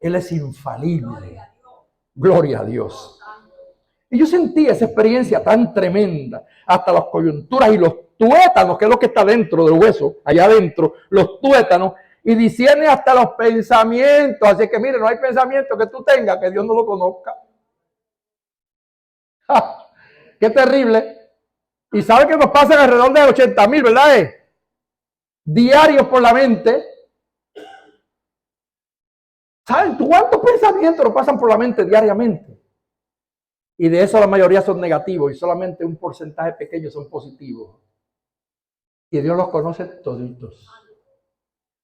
Él es infalible. Gloria a Dios. Y yo sentí esa experiencia tan tremenda. Hasta las coyunturas y los tuétanos, que es lo que está dentro del hueso, allá adentro, los tuétanos. Y discierne hasta los pensamientos. Así que mire, no hay pensamiento que tú tengas que Dios no lo conozca. ¡Ja! ¡Qué terrible! Y sabe que nos pasan alrededor de 80,000, ¿verdad? Diarios por la mente. ¿Saben cuántos pensamientos nos pasan por la mente diariamente? Y de eso la mayoría son negativos y solamente un porcentaje pequeño son positivos. Y Dios los conoce toditos.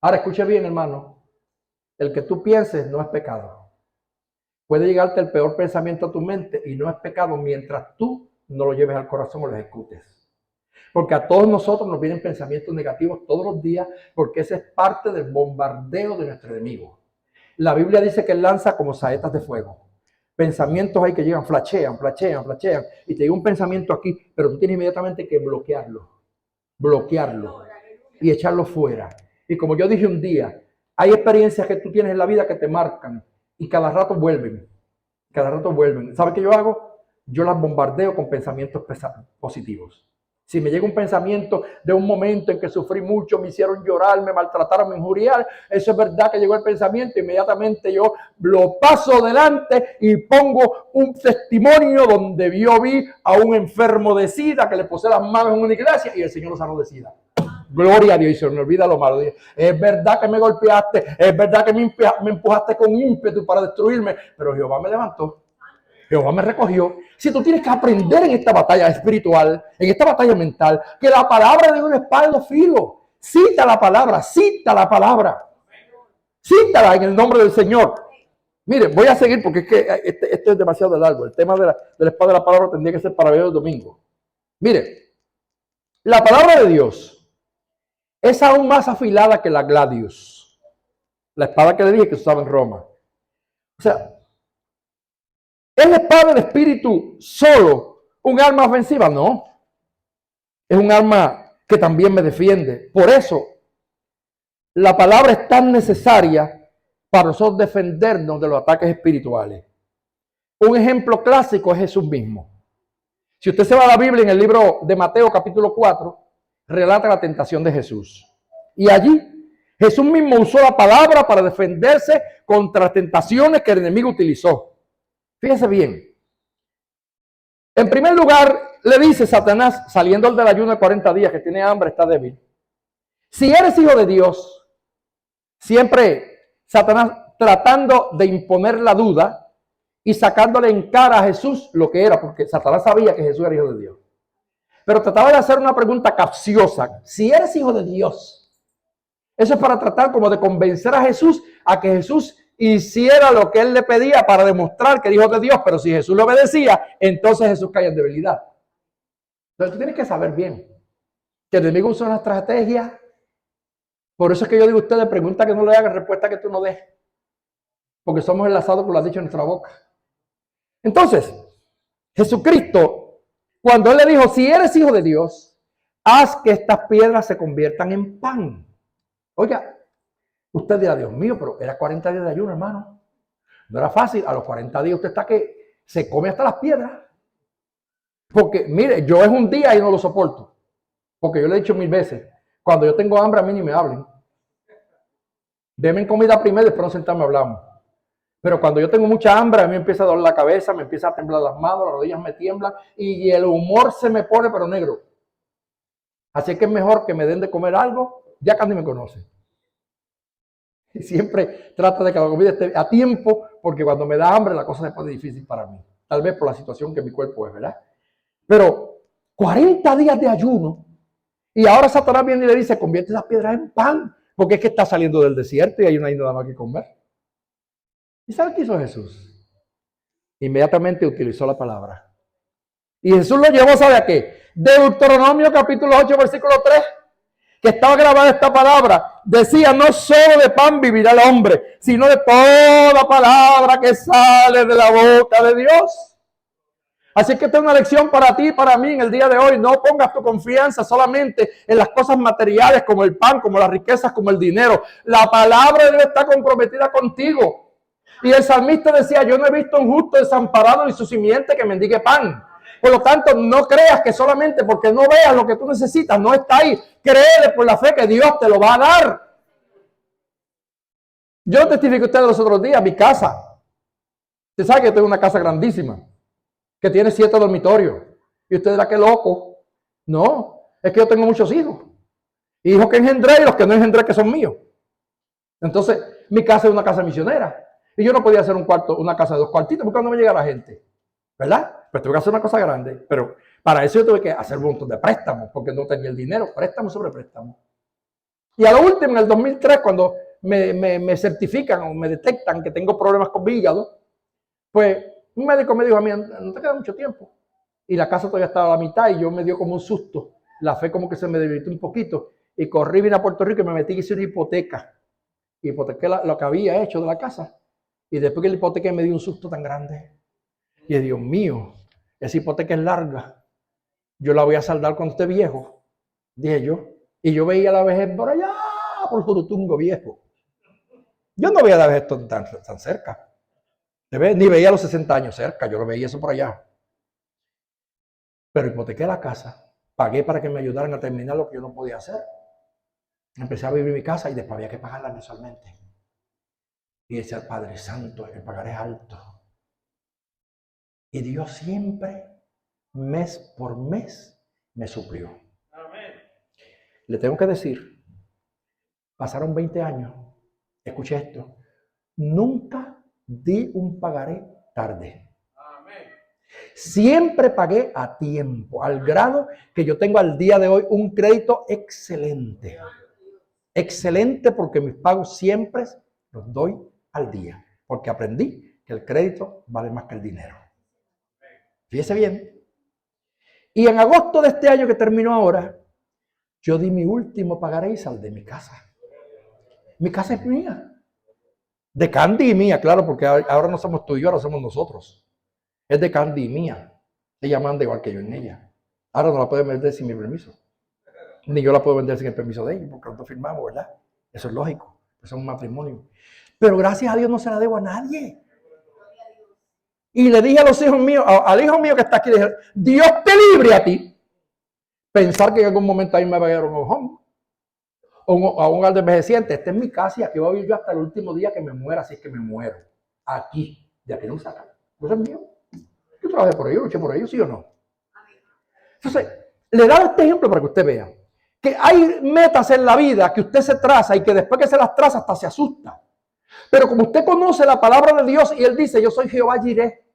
Ahora escuche bien, hermano. El que tú pienses no es pecado. Puede llegarte el peor pensamiento a tu mente y no es pecado mientras tú no lo lleves al corazón o lo ejecutes. Porque a todos nosotros nos vienen pensamientos negativos todos los días, porque ese es parte del bombardeo de nuestro enemigo. La Biblia dice que él lanza como saetas de fuego. Pensamientos ahí que llegan, flashean, y te llega un pensamiento aquí, pero tú tienes inmediatamente que bloquearlo y echarlo fuera. Y como yo dije un día, hay experiencias que tú tienes en la vida que te marcan y cada rato vuelven. ¿Sabes qué yo hago? Yo las bombardeo con pensamientos positivos. Si me llega un pensamiento de un momento en que sufrí mucho, me hicieron llorar, me maltrataron, me injuriaron, eso es verdad que llegó el pensamiento, inmediatamente yo lo paso delante y pongo un testimonio donde yo vi a un enfermo de SIDA que le puse las manos en una iglesia y el Señor lo sanó de SIDA. Gloria a Dios, y se me olvida lo malo. Es verdad que me golpeaste, es verdad que me empujaste con ímpetu para destruirme, pero Jehová me levantó. Jehová me recogió. Si tú tienes que aprender en esta batalla espiritual, en esta batalla mental, que la palabra de una espada de dos filos. Cita la palabra. Cítala en el nombre del Señor. Mire, voy a seguir porque es que esto es demasiado largo. El tema de la espada de la palabra tendría que ser para ver el domingo. Mire, la palabra de Dios es aún más afilada que la gladius, la espada que le dije que se usaba en Roma. O sea, ¿es la espada del Espíritu solo un arma ofensiva? No. Es un arma que también me defiende. Por eso, la palabra es tan necesaria para nosotros defendernos de los ataques espirituales. Un ejemplo clásico es Jesús mismo. Si usted se va a la Biblia, en el libro de Mateo capítulo 4, relata la tentación de Jesús. Y allí Jesús mismo usó la palabra para defenderse contra las tentaciones que el enemigo utilizó. Fíjese bien. En primer lugar, le dice Satanás, saliendo del ayuno de 40 días, que tiene hambre, está débil. Si eres hijo de Dios, siempre Satanás tratando de imponer la duda y sacándole en cara a Jesús lo que era, porque Satanás sabía que Jesús era hijo de Dios. Pero trataba de hacer una pregunta capciosa. Si eres hijo de Dios, eso es para tratar como de convencer a Jesús a que Jesús hiciera lo que él le pedía para demostrar que era hijo de Dios, pero si Jesús le obedecía, entonces Jesús caía en debilidad. Entonces tú tienes que saber bien que el enemigo usa una estrategia. Por eso es que yo digo a ustedes, pregunta que no le hagan, respuesta que tú no des, porque somos enlazados con lo dicho en nuestra boca. Entonces, Jesucristo, cuando él le dijo, si eres hijo de Dios, haz que estas piedras se conviertan en pan. Oiga, usted dirá, Dios mío, pero era 40 días de ayuno, hermano. No era fácil. A los 40 días usted está que se come hasta las piedras. Porque, mire, yo es un día y no lo soporto. Porque yo le he dicho 1000 veces, cuando yo tengo hambre a mí ni me hablen. Denme comida primero y después no sentarme hablamos. Pero cuando yo tengo mucha hambre, a mí me empieza a doler la cabeza, me empieza a temblar las manos, las rodillas me tiemblan y el humor se me pone pero negro. Así que es mejor que me den de comer algo, ya casi me conocen. Y siempre trato de que la comida esté a tiempo, porque cuando me da hambre la cosa se pone difícil para mí. Tal vez por la situación que mi cuerpo es, ¿verdad? Pero 40 días de ayuno y ahora Satanás viene y le dice, convierte esas piedras en pan, porque es que está saliendo del desierto y ahí no hay nada más que comer. ¿Y sabe qué hizo Jesús? Inmediatamente utilizó la palabra. Y Jesús lo llevó, ¿sabe a qué? Deuteronomio capítulo 8, versículo 3, que estaba grabada esta palabra. Decía, no solo de pan vivirá el hombre, sino de toda palabra que sale de la boca de Dios. Así que esta es una lección para ti y para mí en el día de hoy. No pongas tu confianza solamente en las cosas materiales como el pan, como las riquezas, como el dinero. La palabra debe estar comprometida contigo. Y el salmista decía, yo no he visto un justo desamparado ni su simiente que mendigue pan. Por lo tanto, no creas que solamente porque no veas lo que tú necesitas, no está ahí. Créele por la fe que Dios te lo va a dar. Yo testifico a ustedes los otros días, mi casa. Usted sabe que yo tengo una casa grandísima, que tiene 7 dormitorios. Y usted dirá, qué loco. No, es que yo tengo muchos hijos. Hijos que engendré y los que no engendré que son míos. Entonces, mi casa es una casa misionera. Y yo no podía hacer una casa de 2 cuartitos porque no me llega la gente. ¿Verdad? Pues tuve que hacer una cosa grande. Pero para eso yo tuve que hacer un montón de préstamos porque no tenía el dinero. Préstamo sobre préstamo. Y a lo último, en el 2003, cuando me certifican o me detectan que tengo problemas con mi hígado, pues un médico me dijo a mí, no te queda mucho tiempo. y la casa todavía estaba a la mitad y yo me dio como un susto. La fe como que se me debilitó un poquito y corrí, vine a Puerto Rico y me metí y hice una hipoteca. Hipotequé lo que había hecho de la casa. Y después que la hipoteca me dio un susto tan grande. Y Dios mío, esa hipoteca es larga. Yo la voy a saldar cuando esté viejo, dije yo. Y yo veía la vejez por allá, por Jurutungo viejo. Yo no veía la vejez tan cerca. Ni veía los 60 años cerca, yo lo veía eso por allá. Pero hipotequé la casa, pagué para que me ayudaran a terminar lo que yo no podía hacer. Empecé a vivir mi casa y después había que pagarla mensualmente. Y decía, Padre Santo, el pagar es alto. Y Dios siempre, mes por mes, me suplió. Amén. Le tengo que decir, pasaron 20 años, escuché esto, nunca di un pagaré tarde. Amén. Siempre pagué a tiempo, al grado que yo tengo al día de hoy un crédito excelente. Excelente porque mis pagos siempre los doy al día, porque aprendí que el crédito vale más que el dinero. Fíjese bien. Y en agosto de este año que terminó ahora, yo di mi último pagaré y saldé mi casa. Mi casa es mía. De Candy y mía, claro, porque ahora no somos tú y yo, ahora somos nosotros. Es de Candy y mía. Ella manda igual que yo en ella. Ahora no la pueden vender sin mi permiso. Ni yo la puedo vender sin el permiso de ella, porque nosotros firmamos, ¿verdad? Eso es lógico. Eso es un matrimonio. Pero gracias a Dios no se la debo a nadie. Y le dije a los hijos míos, al hijo mío que está aquí, le dije, Dios te libre a ti. Pensar que en algún momento ahí me va a llegar un home. O a un hogar de envejeciente. Esta es mi casa y aquí voy a vivir yo hasta el último día que me muera, así es que me muero. Aquí, de aquí no sacan. Eso es mío. Yo trabajé por ellos, luché por ellos, ¿sí o no? Entonces, le da este ejemplo para que usted vea que hay metas en la vida que usted se traza y que después que se las traza hasta se asusta. Pero como usted conoce la palabra de Dios y Él dice, yo soy Jehová Jireh,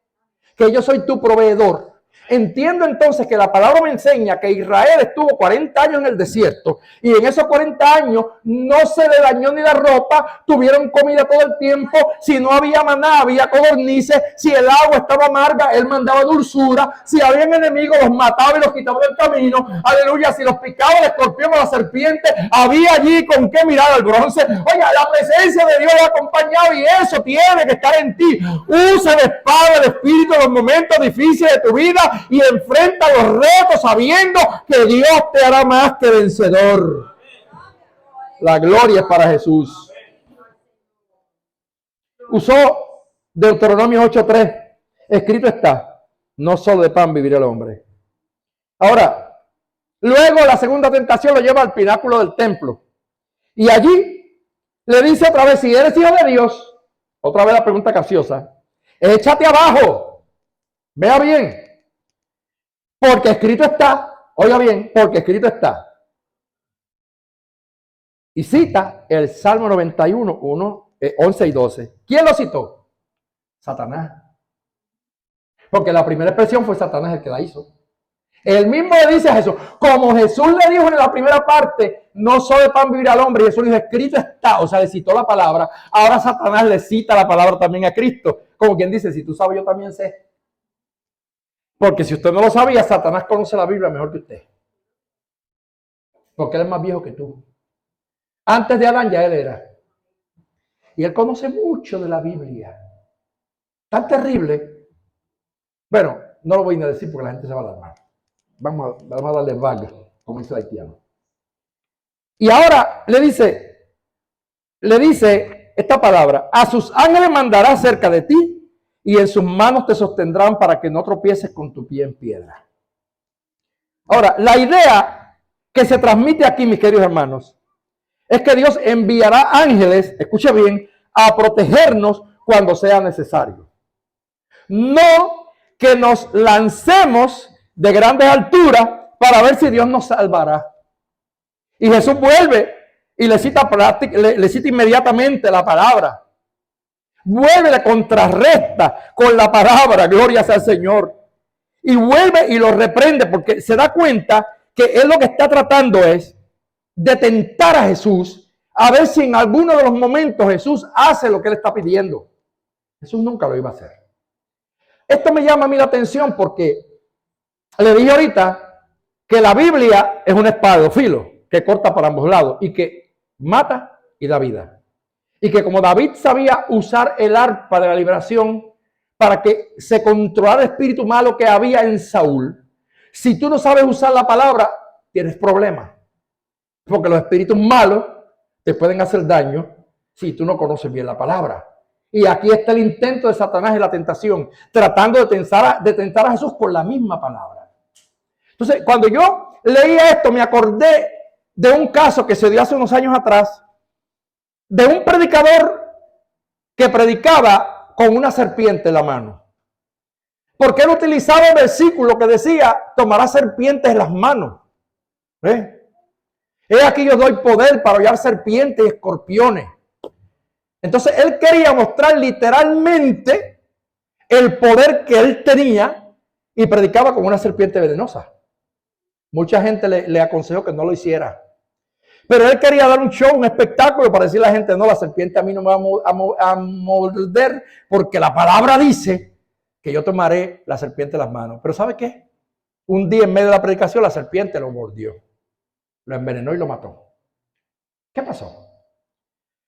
que yo soy tu proveedor. Entiendo entonces que la palabra me enseña que Israel estuvo 40 años en el desierto y en esos 40 años no se le dañó ni la ropa, tuvieron comida todo el tiempo, si no había maná, había codornices, si el agua estaba amarga, él mandaba dulzura, si habían enemigos los mataba y los quitaba del camino, aleluya, si los picaba el escorpión o la serpiente, había allí con qué mirar al bronce. Oiga, la presencia de Dios lo ha acompañado y eso tiene que estar en ti. Usa la espada del Espíritu en los momentos difíciles de tu vida y enfrenta los retos sabiendo que Dios te hará más que vencedor. La gloria es para Jesús. Usó Deuteronomio 8:3. Escrito está, no solo de pan vivirá el hombre. Ahora, luego la segunda tentación lo lleva al pináculo del templo. Y allí le dice otra vez, si eres hijo de Dios, otra vez la pregunta capciosa, échate abajo. Vea bien. Porque escrito está, oiga bien, porque escrito está. Y cita el Salmo 91, 11 y 12. ¿Quién lo citó? Satanás. Porque la primera expresión fue Satanás el que la hizo. Él mismo le dice a Jesús, como Jesús le dijo en la primera parte, no solo de pan vivirá el hombre, y Jesús le dijo, escrito está, o sea, le citó la palabra. Ahora Satanás le cita la palabra también a Cristo. Como quien dice, si tú sabes, yo también sé. Porque si usted no lo sabía, Satanás conoce la Biblia mejor que usted. Porque él es más viejo que tú. Antes de Adán ya él era. Y él conoce mucho de la Biblia. Tan terrible. Bueno, no lo voy a decir porque la gente se va a alarmar. Vamos a darle vaga, como dice el haitiano. Y ahora le dice esta palabra, a sus ángeles mandará cerca de ti y en sus manos te sostendrán para que no tropieces con tu pie en piedra. Ahora, la idea que se transmite aquí, mis queridos hermanos, es que Dios enviará ángeles, escuche bien, a protegernos cuando sea necesario. No que nos lancemos de grandes alturas para ver si Dios nos salvará. Y Jesús vuelve y le cita inmediatamente la palabra. Vuelve, le contrarresta con la palabra, gloria sea al Señor. Y vuelve y lo reprende porque se da cuenta que él lo que está tratando es de tentar a Jesús a ver si en alguno de los momentos Jesús hace lo que él está pidiendo. Jesús nunca lo iba a hacer. Esto me llama a mí la atención porque Le dije ahorita que la Biblia es una espada de dos filos que corta para ambos lados y que mata y da vida. Y que como David sabía usar el arpa de la liberación para que se controlara el espíritu malo que había en Saúl, si tú no sabes usar la palabra, tienes problemas. Porque los espíritus malos te pueden hacer daño si tú no conoces bien la palabra. Y aquí está el intento de Satanás y la tentación, tratando de tentar a Jesús con la misma palabra. Entonces, cuando yo leía esto, me acordé de un caso que se dio hace unos años atrás, de un predicador que predicaba con una serpiente en la mano. Porque él utilizaba un versículo que decía, tomará serpientes en las manos. He aquí yo doy poder para hollar serpientes y escorpiones. Entonces él quería mostrar literalmente el poder que él tenía y predicaba como una serpiente venenosa. Mucha gente le aconsejó que no lo hiciera. Pero él quería dar un show, un espectáculo para decirle a la gente, no, la serpiente a mí no me va a morder porque la palabra dice que yo tomaré la serpiente en las manos. Pero ¿sabe qué? Un día en medio de la predicación la serpiente lo mordió, lo envenenó y lo mató. ¿Qué pasó?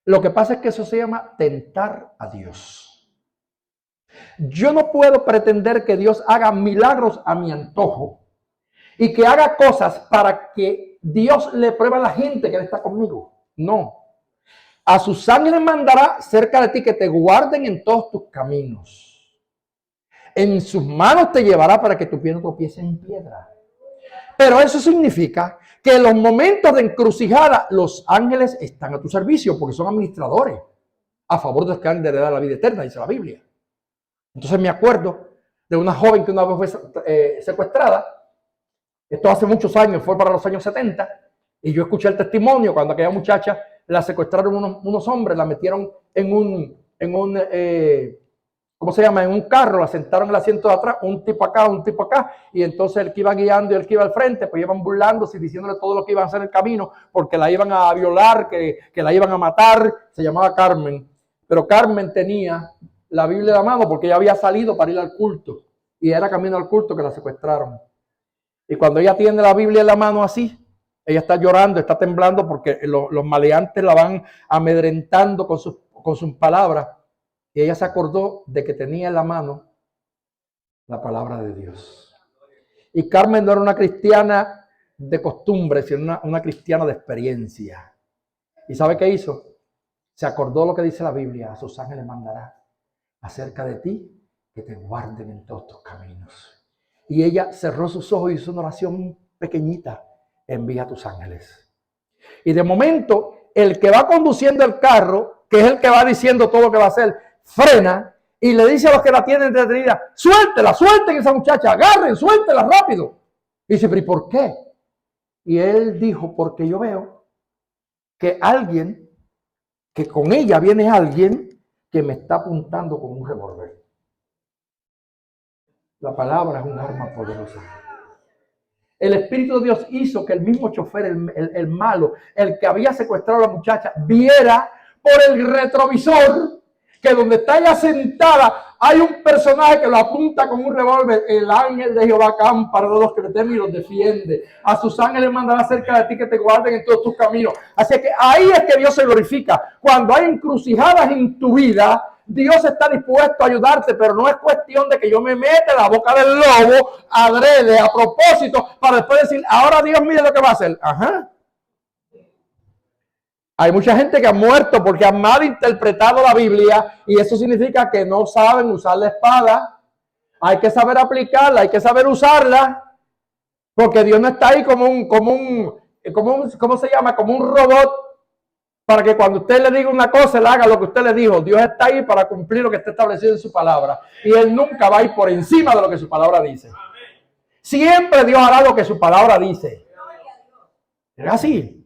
Lo que pasa es que eso se llama tentar a Dios. Yo no puedo pretender que Dios haga milagros a mi antojo y que haga cosas para que Dios le pruebe a la gente que Él está conmigo. No. A sus ángeles mandará cerca de ti que te guarden en todos tus caminos. En sus manos te llevará para que tu pie no tropiece en piedra. Pero eso significa que en los momentos de encrucijada, los ángeles están a tu servicio porque son administradores a favor de los que han de heredar la vida eterna, dice la Biblia. Entonces me acuerdo de una joven que una vez fue secuestrada. Esto hace muchos años, fue para los años 70. Y yo escuché el testimonio cuando aquella muchacha la secuestraron unos hombres, la metieron en un ¿cómo se llama? En un carro, la sentaron en el asiento de atrás, un tipo acá, y entonces el que iba guiando y el que iba al frente, pues iban burlándose y diciéndole todo lo que iban a hacer en el camino, porque la iban a violar, que la iban a matar. Se llamaba Carmen, pero Carmen tenía la Biblia en la mano porque ella había salido para ir al culto, y era camino al culto que la secuestraron. Y cuando ella tiene la Biblia en la mano así, ella está llorando, está temblando porque los maleantes la van amedrentando con sus palabras. Y ella se acordó de que tenía en la mano la palabra de Dios. Y Carmen no era una cristiana de costumbre, sino una cristiana de experiencia. ¿Y sabe qué hizo? Se acordó lo que dice la Biblia: a sus ángeles mandará acerca de ti que te guarden en todos tus caminos. Y ella cerró sus ojos y hizo una oración pequeñita: envía a tus ángeles. Y de momento, el que va conduciendo el carro, que es el que va diciendo todo lo que va a hacer, frena y le dice a los que la tienen detenida: suéltela, suelten a esa muchacha, agarren, suéltela rápido. Y dice: pero ¿y por qué? Y él dijo: porque yo veo que con ella viene alguien que me está apuntando con un revólver. La palabra es un arma poderosa. El Espíritu de Dios hizo que el mismo chofer, el malo, el que había secuestrado a la muchacha, viera por el retrovisor que donde está ella sentada hay un personaje que lo apunta con un revólver. El ángel de Jehová acampa alrededor de los que le temen y los defiende. A sus ángeles mandará cerca de ti que te guarden en todos tus caminos. Así que ahí es que Dios se glorifica. Cuando hay encrucijadas en tu vida, Dios está dispuesto a ayudarte, pero no es cuestión de que yo me meta en la boca del lobo adrede, a propósito, para después decir: ahora Dios mire lo que va a hacer. Ajá. Hay mucha gente que ha muerto porque ha malinterpretado la Biblia, y eso significa que no saben usar la espada. Hay que saber aplicarla, hay que saber usarla, porque Dios no está ahí como un ¿cómo se llama? Como un robot, para que cuando usted le diga una cosa, él haga lo que usted le dijo. Dios está ahí para cumplir lo que está establecido en su palabra, y Él nunca va a ir por encima de lo que su palabra dice. Siempre Dios hará lo que su palabra dice. Es así.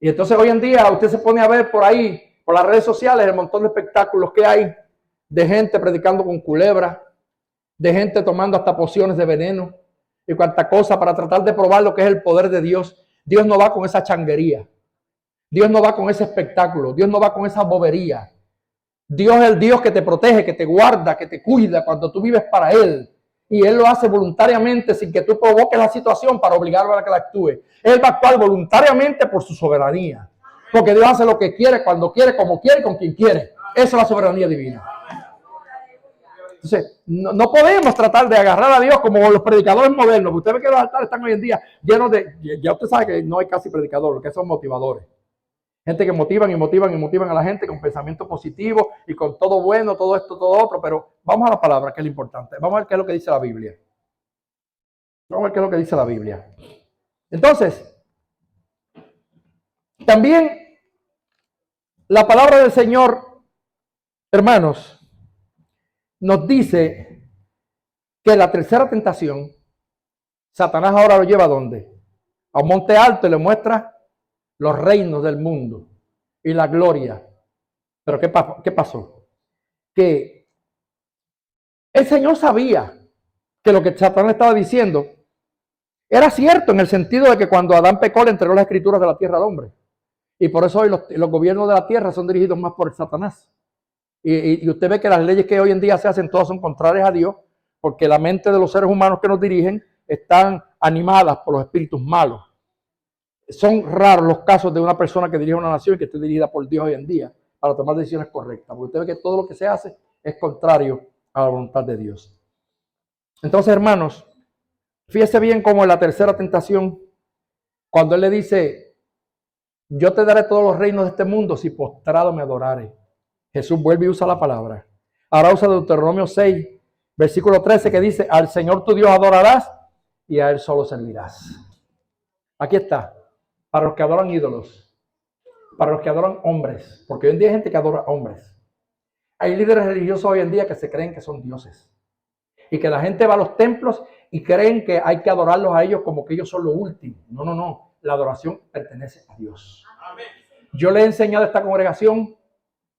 Y entonces hoy en día usted se pone a ver por ahí, por las redes sociales, el montón de espectáculos que hay de gente predicando con culebras, de gente tomando hasta pociones de veneno y cuanta cosa para tratar de probar lo que es el poder de Dios. Dios no va con esa changuería. Dios no va con ese espectáculo. Dios no va con esa bobería. Dios es el Dios que te protege, que te guarda, que te cuida cuando tú vives para Él. Y Él lo hace voluntariamente sin que tú provoques la situación para obligarlo a que la actúe. Él va a actuar voluntariamente por su soberanía. Porque Dios hace lo que quiere, cuando quiere, como quiere, con quien quiere. Esa es la soberanía divina. Entonces, no podemos tratar de agarrar a Dios como los predicadores modernos. Usted ve que los altares están hoy en día llenos de... Ya usted sabe que no hay casi predicadores, lo que son motivadores. Gente que motivan y motivan y motivan a la gente con pensamiento positivo y con todo bueno, todo esto, todo otro. Pero vamos a la palabra, que es lo importante. Vamos a ver qué es lo que dice la Biblia. Vamos a ver qué es lo que dice la Biblia. Entonces, también la palabra del Señor, hermanos, nos dice que la tercera tentación, Satanás ahora lo lleva ¿a dónde? A un monte alto y le muestra los reinos del mundo y la gloria. Pero ¿qué pasó? Que el Señor sabía que lo que Satanás estaba diciendo era cierto en el sentido de que cuando Adán pecó le entregó las escrituras de la tierra al hombre. Y por eso hoy los gobiernos de la tierra son dirigidos más por Satanás. Y usted ve que las leyes que hoy en día se hacen todas son contrarias a Dios, porque la mente de los seres humanos que nos dirigen están animadas por los espíritus malos. Son raros los casos de una persona que dirige una nación y que esté dirigida por Dios hoy en día para tomar decisiones correctas, porque usted ve que todo lo que se hace es contrario a la voluntad de Dios. Entonces, hermanos, fíjese bien cómo en la tercera tentación, cuando Él le dice, yo te daré todos los reinos de este mundo si postrado me adorares. Jesús vuelve y usa la palabra. Ahora usa Deuteronomio 6, versículo 13, que dice, al Señor tu Dios adorarás y a Él solo servirás. Aquí está. Para los que adoran ídolos, para los que adoran hombres, porque hoy en día hay gente que adora hombres. Hay líderes religiosos hoy en día que se creen que son dioses y que la gente va a los templos y creen que hay que adorarlos a ellos como que ellos son lo último. No. La adoración pertenece a Dios. Yo le he enseñado a esta congregación,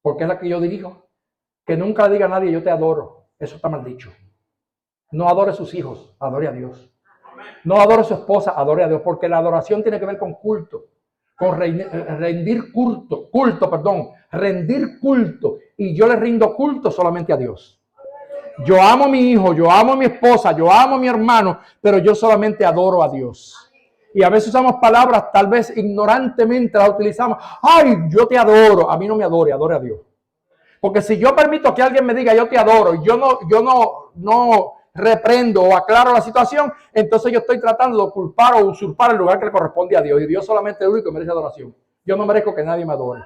porque es la que yo dirijo, que nunca le diga a nadie yo te adoro. Eso está mal dicho. No adore a sus hijos, adore a Dios. No adore a su esposa, adore a Dios, porque la adoración tiene que ver con culto, con rendir culto. Y yo le rindo culto solamente a Dios. Yo amo a mi hijo, yo amo a mi esposa, yo amo a mi hermano, pero yo solamente adoro a Dios. Y a veces usamos palabras, tal vez ignorantemente las utilizamos. Ay, yo te adoro. A mí no me adore, adore a Dios. Porque si yo permito que alguien me diga yo te adoro y yo no reprendo o aclaro la situación, entonces yo estoy tratando de ocultar o usurpar el lugar que le corresponde a Dios. Y Dios solamente es el único que merece adoración. Yo no merezco que nadie me adore.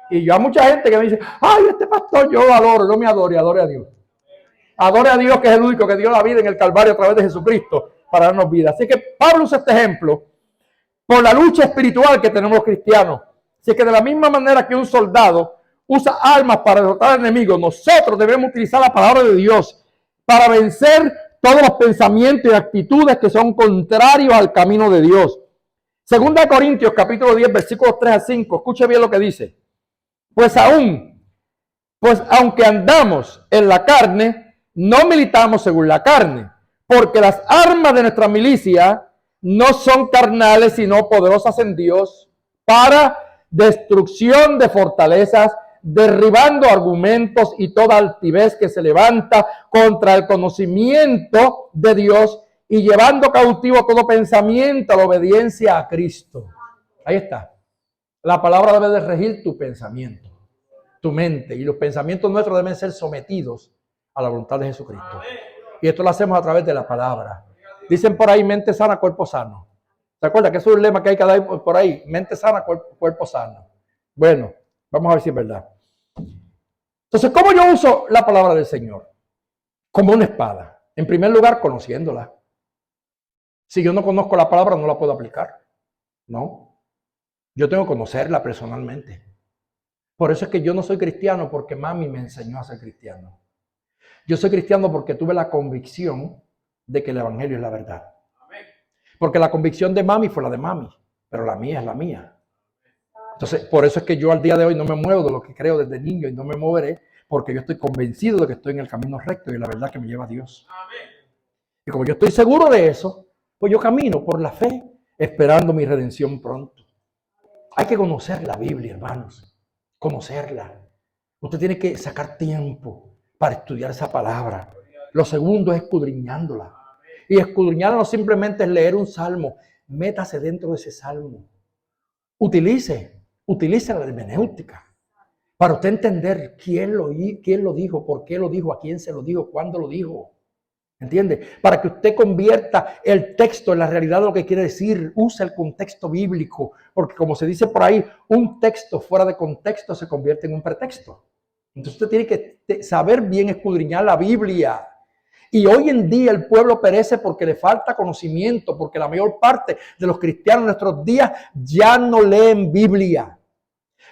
Y yo hay mucha gente que me dice, ay, este pastor yo lo adoro. No me adore, adore a Dios. Adore a Dios, que es el único que dio la vida en el Calvario a través de Jesucristo para darnos vida. Así que Pablo usa este ejemplo por la lucha espiritual que tenemos los cristianos. Así que de la misma manera que un soldado usa armas para derrotar al enemigo, nosotros debemos utilizar la palabra de Dios para vencer todos los pensamientos y actitudes que son contrarios al camino de Dios. Segunda de Corintios, capítulo 10, versículos 3 a 5. Escuche bien lo que dice. Pues aunque andamos en la carne, no militamos según la carne, porque las armas de nuestra milicia no son carnales, sino poderosas en Dios para destrucción de fortalezas, derribando argumentos y toda altivez que se levanta contra el conocimiento de Dios y llevando cautivo todo pensamiento a la obediencia a Cristo. Ahí está. La palabra debe de regir tu pensamiento, tu mente, y los pensamientos nuestros deben ser sometidos a la voluntad de Jesucristo. Y esto lo hacemos a través de la palabra. Dicen por ahí, mente sana, cuerpo sano. ¿Se acuerdan que eso es un lema que hay que dar por ahí? Mente sana, cuerpo sano. Bueno, vamos a ver si es verdad. Entonces, ¿cómo yo uso la palabra del Señor? Como una espada. En primer lugar, conociéndola. Si yo no conozco la palabra, no la puedo aplicar. No. Yo tengo que conocerla personalmente. Por eso es que yo no soy cristiano porque mami me enseñó a ser cristiano. Yo soy cristiano porque tuve la convicción de que el evangelio es la verdad. Porque la convicción de mami fue la de mami, pero la mía es la mía. Entonces, por eso es que yo al día de hoy no me muevo de lo que creo desde niño y no me moveré, porque yo estoy convencido de que estoy en el camino recto y en la verdad que me lleva a Dios. Y como yo estoy seguro de eso, pues yo camino por la fe, esperando mi redención pronto. Hay que conocer la Biblia, hermanos. Conocerla. Usted tiene que sacar tiempo para estudiar esa palabra. Lo segundo es escudriñándola. Y escudriñarla no simplemente es leer un salmo. Métase dentro de ese salmo. Utilice la hermenéutica para usted entender quién lo dijo, por qué lo dijo, a quién se lo dijo, cuándo lo dijo. ¿Entiende? Para que usted convierta el texto en la realidad de lo que quiere decir. Usa el contexto bíblico. Porque como se dice por ahí, un texto fuera de contexto se convierte en un pretexto. Entonces usted tiene que saber bien escudriñar la Biblia. Y hoy en día el pueblo perece porque le falta conocimiento, porque la mayor parte de los cristianos en nuestros días ya no leen Biblia.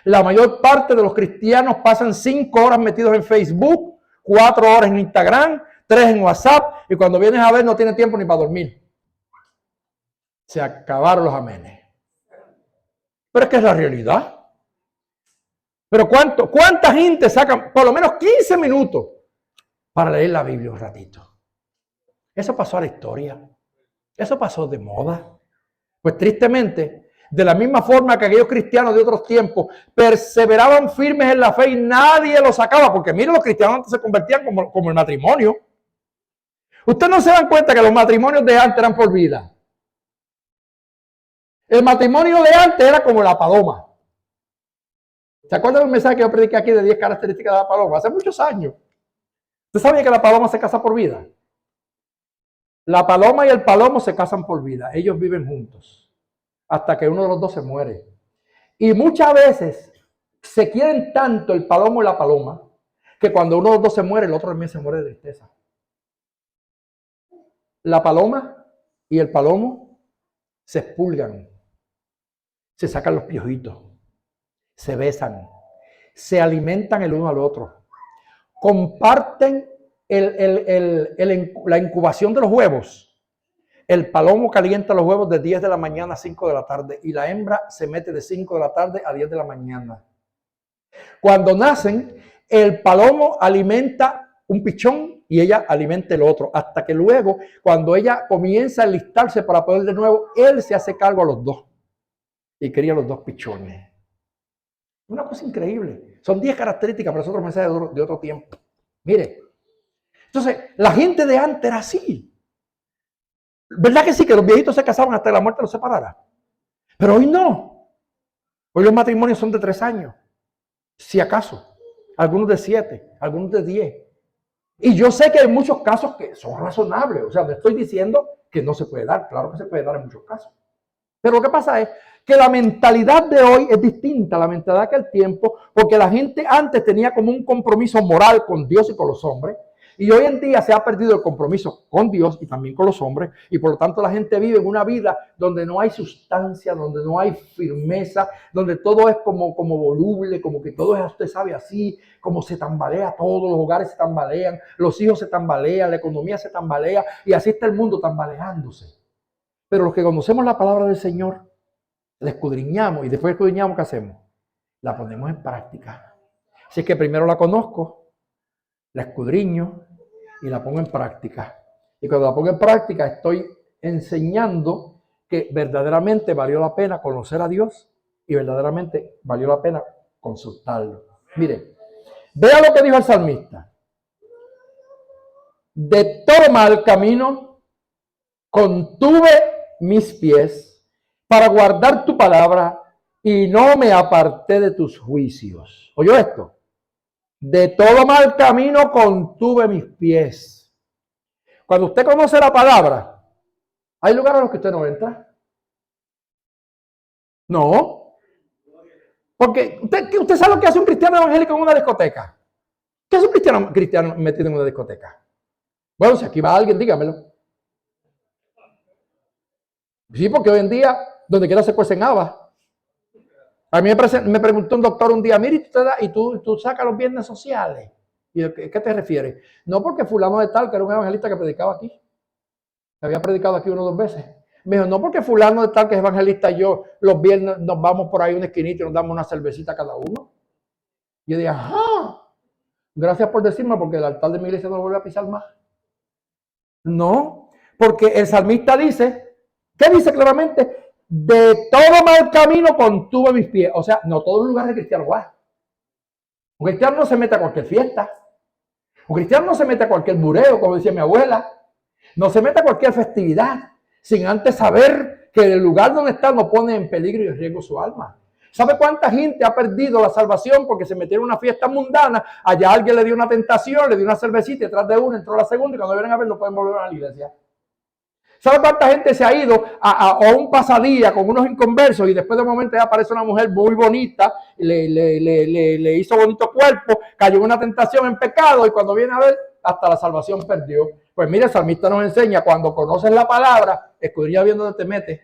La mayor parte de los cristianos pasan 5 horas metidos en Facebook, 4 horas en Instagram, 3 en WhatsApp, y cuando vienes a ver no tiene tiempo ni para dormir. Se acabaron los amenes. Pero es que es la realidad. Pero ¿cuánta gente saca por lo menos 15 minutos para leer la Biblia un ratito? Eso pasó a la historia. Eso pasó de moda. Pues tristemente, de la misma forma que aquellos cristianos de otros tiempos perseveraban firmes en la fe y nadie los sacaba, porque miren, los cristianos antes se convertían como el matrimonio. Ustedes no se dan cuenta que los matrimonios de antes eran por vida. El matrimonio de antes era como la paloma. ¿Se acuerdan del mensaje que yo prediqué aquí de 10 características de la paloma? Hace muchos años. ¿Usted sabía que la paloma se casa por vida? La paloma y el palomo se casan por vida. Ellos viven juntos hasta que uno de los dos se muere. Y muchas veces se quieren tanto el palomo y la paloma que cuando uno de los dos se muere, el otro también se muere de tristeza. La paloma y el palomo se expulgan, se sacan los piojitos, se besan, se alimentan el uno al otro, comparten la incubación de los huevos. El palomo calienta los huevos de 10 de la mañana a 5 de la tarde y la hembra se mete de 5 de la tarde a 10 de la mañana. Cuando nacen, el palomo alimenta un pichón y ella alimenta el otro, hasta que luego, cuando ella comienza a enlistarse para poder de nuevo, él se hace cargo a los dos y cría los dos pichones. Una cosa increíble. Son 10 características, pero es otro mensaje de otro tiempo. Mire, entonces, la gente de antes era así. ¿Verdad que sí? Que los viejitos se casaban hasta que la muerte los separara. Pero hoy no. Hoy los matrimonios son de 3 años. Si acaso. Algunos de 7, algunos de 10. Y yo sé que hay muchos casos que son razonables. O sea, no estoy diciendo que no se puede dar. Claro que se puede dar en muchos casos. Pero lo que pasa es que la mentalidad de hoy es distinta a la mentalidad que el tiempo, porque la gente antes tenía como un compromiso moral con Dios y con los hombres. Y hoy en día se ha perdido el compromiso con Dios y también con los hombres. Y por lo tanto la gente vive en una vida donde no hay sustancia, donde no hay firmeza, donde todo es como voluble, como que todo es, usted sabe, así, como se tambalea todo, los hogares se tambalean, los hijos se tambalean, la economía se tambalea y así está el mundo tambaleándose. Pero los que conocemos la palabra del Señor, la escudriñamos y después de escudriñamos, ¿qué hacemos? La ponemos en práctica. Así es que primero la conozco, la escudriño y la pongo en práctica. Y cuando la pongo en práctica estoy enseñando que verdaderamente valió la pena conocer a Dios y verdaderamente valió la pena consultarlo. Mire, vea lo que dijo el salmista. De todo mal camino contuve mis pies para guardar tu palabra y no me aparté de tus juicios. ¿Oyó esto? De todo mal camino contuve mis pies. Cuando usted conoce la palabra, ¿hay lugares a los que usted no entra? No. Porque usted sabe lo que hace un cristiano evangélico en una discoteca. ¿Qué hace un cristiano metido en una discoteca? Bueno, si aquí va alguien, dígamelo. Sí, porque hoy en día, donde quiera se cuecen habas. A mí me preguntó un doctor un día, mire, y tú sacas los viernes sociales. ¿Y a qué te refieres? No, porque fulano de tal, que era un evangelista que predicaba aquí. Había predicado aquí 1 o 2 veces. Me dijo, no, porque fulano de tal, que es evangelista, yo los viernes nos vamos por ahí a una esquinita y nos damos una cervecita cada uno. Y yo dije, ajá, gracias por decirme, porque el altar de mi iglesia no lo vuelve a pisar más. No, porque el salmista dice, ¿qué dice claramente? De todo mal camino contuve mis pies. O sea, no todos los lugares de cristiano va. Un cristiano no se mete a cualquier fiesta. Un cristiano no se mete a cualquier bureo, como decía mi abuela. No se mete a cualquier festividad sin antes saber que el lugar donde está no pone en peligro y en riesgo su alma. ¿Sabe cuánta gente ha perdido la salvación porque se metieron en una fiesta mundana? Allá alguien le dio una tentación, le dio una cervecita, detrás de una entró la segunda y cuando vienen a ver no pueden volver a la iglesia. ¿Sabe cuánta gente se ha ido a un pasadía con unos inconversos y después de un momento ya aparece una mujer muy bonita, le hizo bonito cuerpo, cayó en una tentación, en pecado y cuando viene a ver, hasta la salvación perdió? Pues mira, el salmista nos enseña, cuando conoces la palabra, escudriña bien donde te metes,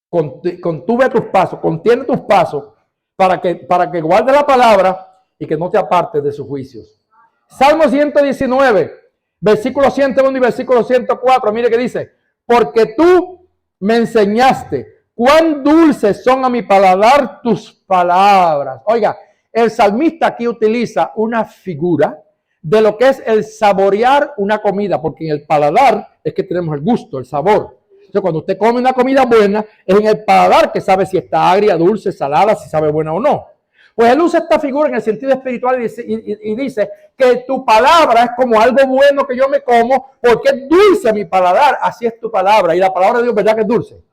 contuve tus pasos, contiene tus pasos para que guardes la palabra y que no te apartes de sus juicios. Salmo 119. Versículo 101 y versículo 104, mire que dice: porque tú me enseñaste cuán dulces son a mi paladar tus palabras. Oiga, el salmista aquí utiliza una figura de lo que es el saborear una comida, porque en el paladar es que tenemos el gusto, el sabor. Entonces, cuando usted come una comida buena, es en el paladar que sabe si está agria, dulce, salada, si sabe buena o no. Pues él usa esta figura en el sentido espiritual y dice que tu palabra es como algo bueno que yo me como porque es dulce mi paladar. Así es tu palabra. Y la palabra de Dios, ¿verdad que es dulce?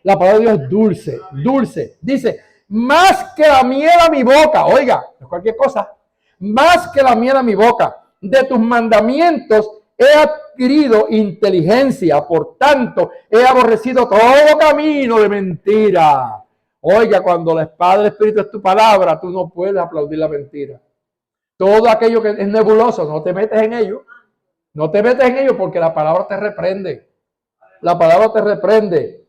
La palabra de Dios es dulce, dulce. Dice, más que la miel a mi boca. Oiga, no es cualquier cosa. Más que la miel a mi boca. De tus mandamientos he adquirido inteligencia. Por tanto, he aborrecido todo camino de mentira. Oiga, cuando la espada del Espíritu es tu palabra, tú no puedes aplaudir la mentira. Todo aquello que es nebuloso, no te metes en ello. No te metes en ello porque la palabra te reprende. La palabra te reprende.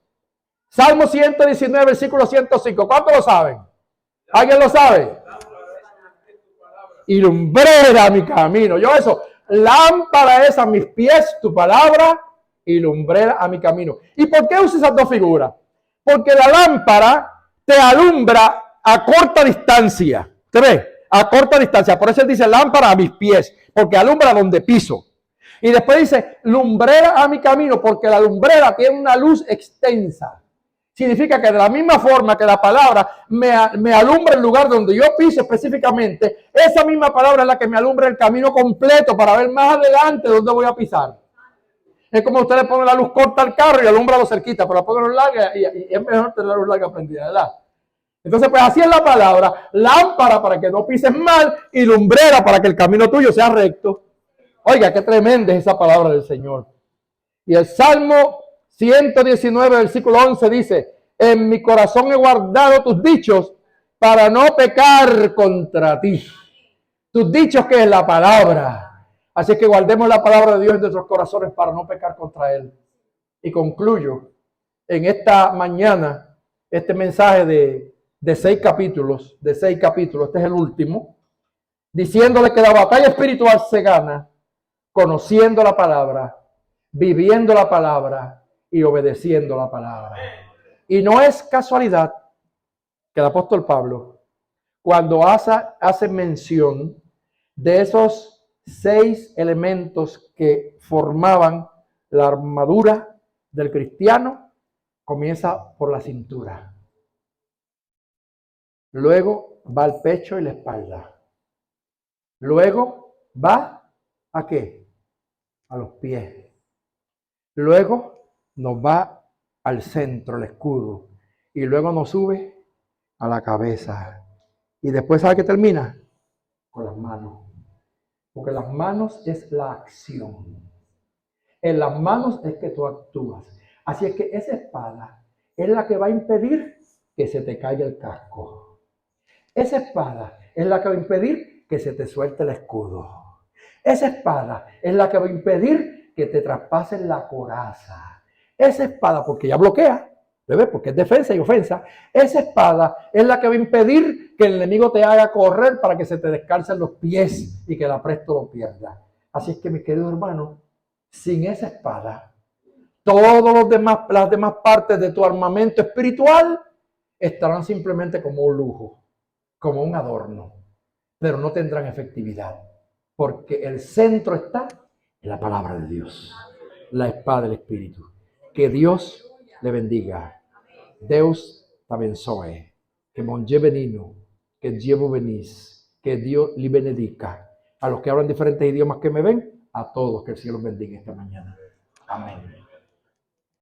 Salmo 119, versículo 105. ¿Cuántos lo saben? ¿Alguien lo sabe? Y lumbrera mi camino. Yo eso, lámpara es a mis pies tu palabra y lumbrera a mi camino. ¿Y por qué usas esas dos figuras? Porque la lámpara te alumbra a corta distancia. ¿Te ve? A corta distancia. Por eso él dice lámpara a mis pies, porque alumbra donde piso. Y después dice lumbrera a mi camino, porque la lumbrera tiene una luz extensa. Significa que de la misma forma que la palabra me alumbra el lugar donde yo piso específicamente, esa misma palabra es la que me alumbra el camino completo para ver más adelante dónde voy a pisar. Es como usted le pone la luz corta al carro y alumbra lo cerquita, pero la pone luz larga y es mejor tener la luz larga prendida, ¿verdad? Entonces, pues así es la palabra: lámpara para que no pises mal y lumbrera para que el camino tuyo sea recto. Oiga, qué tremenda es esa palabra del Señor. Y el Salmo 119, versículo 11 dice: en mi corazón he guardado tus dichos para no pecar contra ti. Tus dichos, que es la palabra. Así que guardemos la palabra de Dios en nuestros corazones para no pecar contra Él. Y concluyo en esta mañana este mensaje de 6 capítulos, este es el último, diciéndole que la batalla espiritual se gana conociendo la palabra, viviendo la palabra y obedeciendo la palabra. Y no es casualidad que el apóstol Pablo, cuando hace mención de esos 6 elementos que formaban la armadura del cristiano, comienza por la cintura. Luego va al pecho y la espalda. Luego va ¿a qué? A los pies. Luego nos va al centro, el escudo. Y luego nos sube a la cabeza. Y después, ¿sabe qué termina? Con las manos. Porque las manos es la acción. En las manos es que tú actúas. Así es que esa espada es la que va a impedir que se te caiga el casco. Esa espada es la que va a impedir que se te suelte el escudo. Esa espada es la que va a impedir que te traspasen la coraza. Esa espada, porque ya bloquea, ¿ves? Porque es defensa y ofensa. Esa espada es la que va a impedir que el enemigo te haga correr para que se te descalcen los pies y que la presto lo pierda. Así es que, mis queridos hermanos, sin esa espada, las demás partes de tu armamento espiritual estarán simplemente como un lujo, como un adorno, pero no tendrán efectividad, porque el centro está en la palabra de Dios, la espada del Espíritu. Que Dios le bendiga. Deus t'abençoe. Que mon Dieu benino, que Dieu vous bénisse, que Dios le benedica. a los que hablan diferentes idiomas que me ven, a todos que el Señor los bendiga esta mañana. Amén.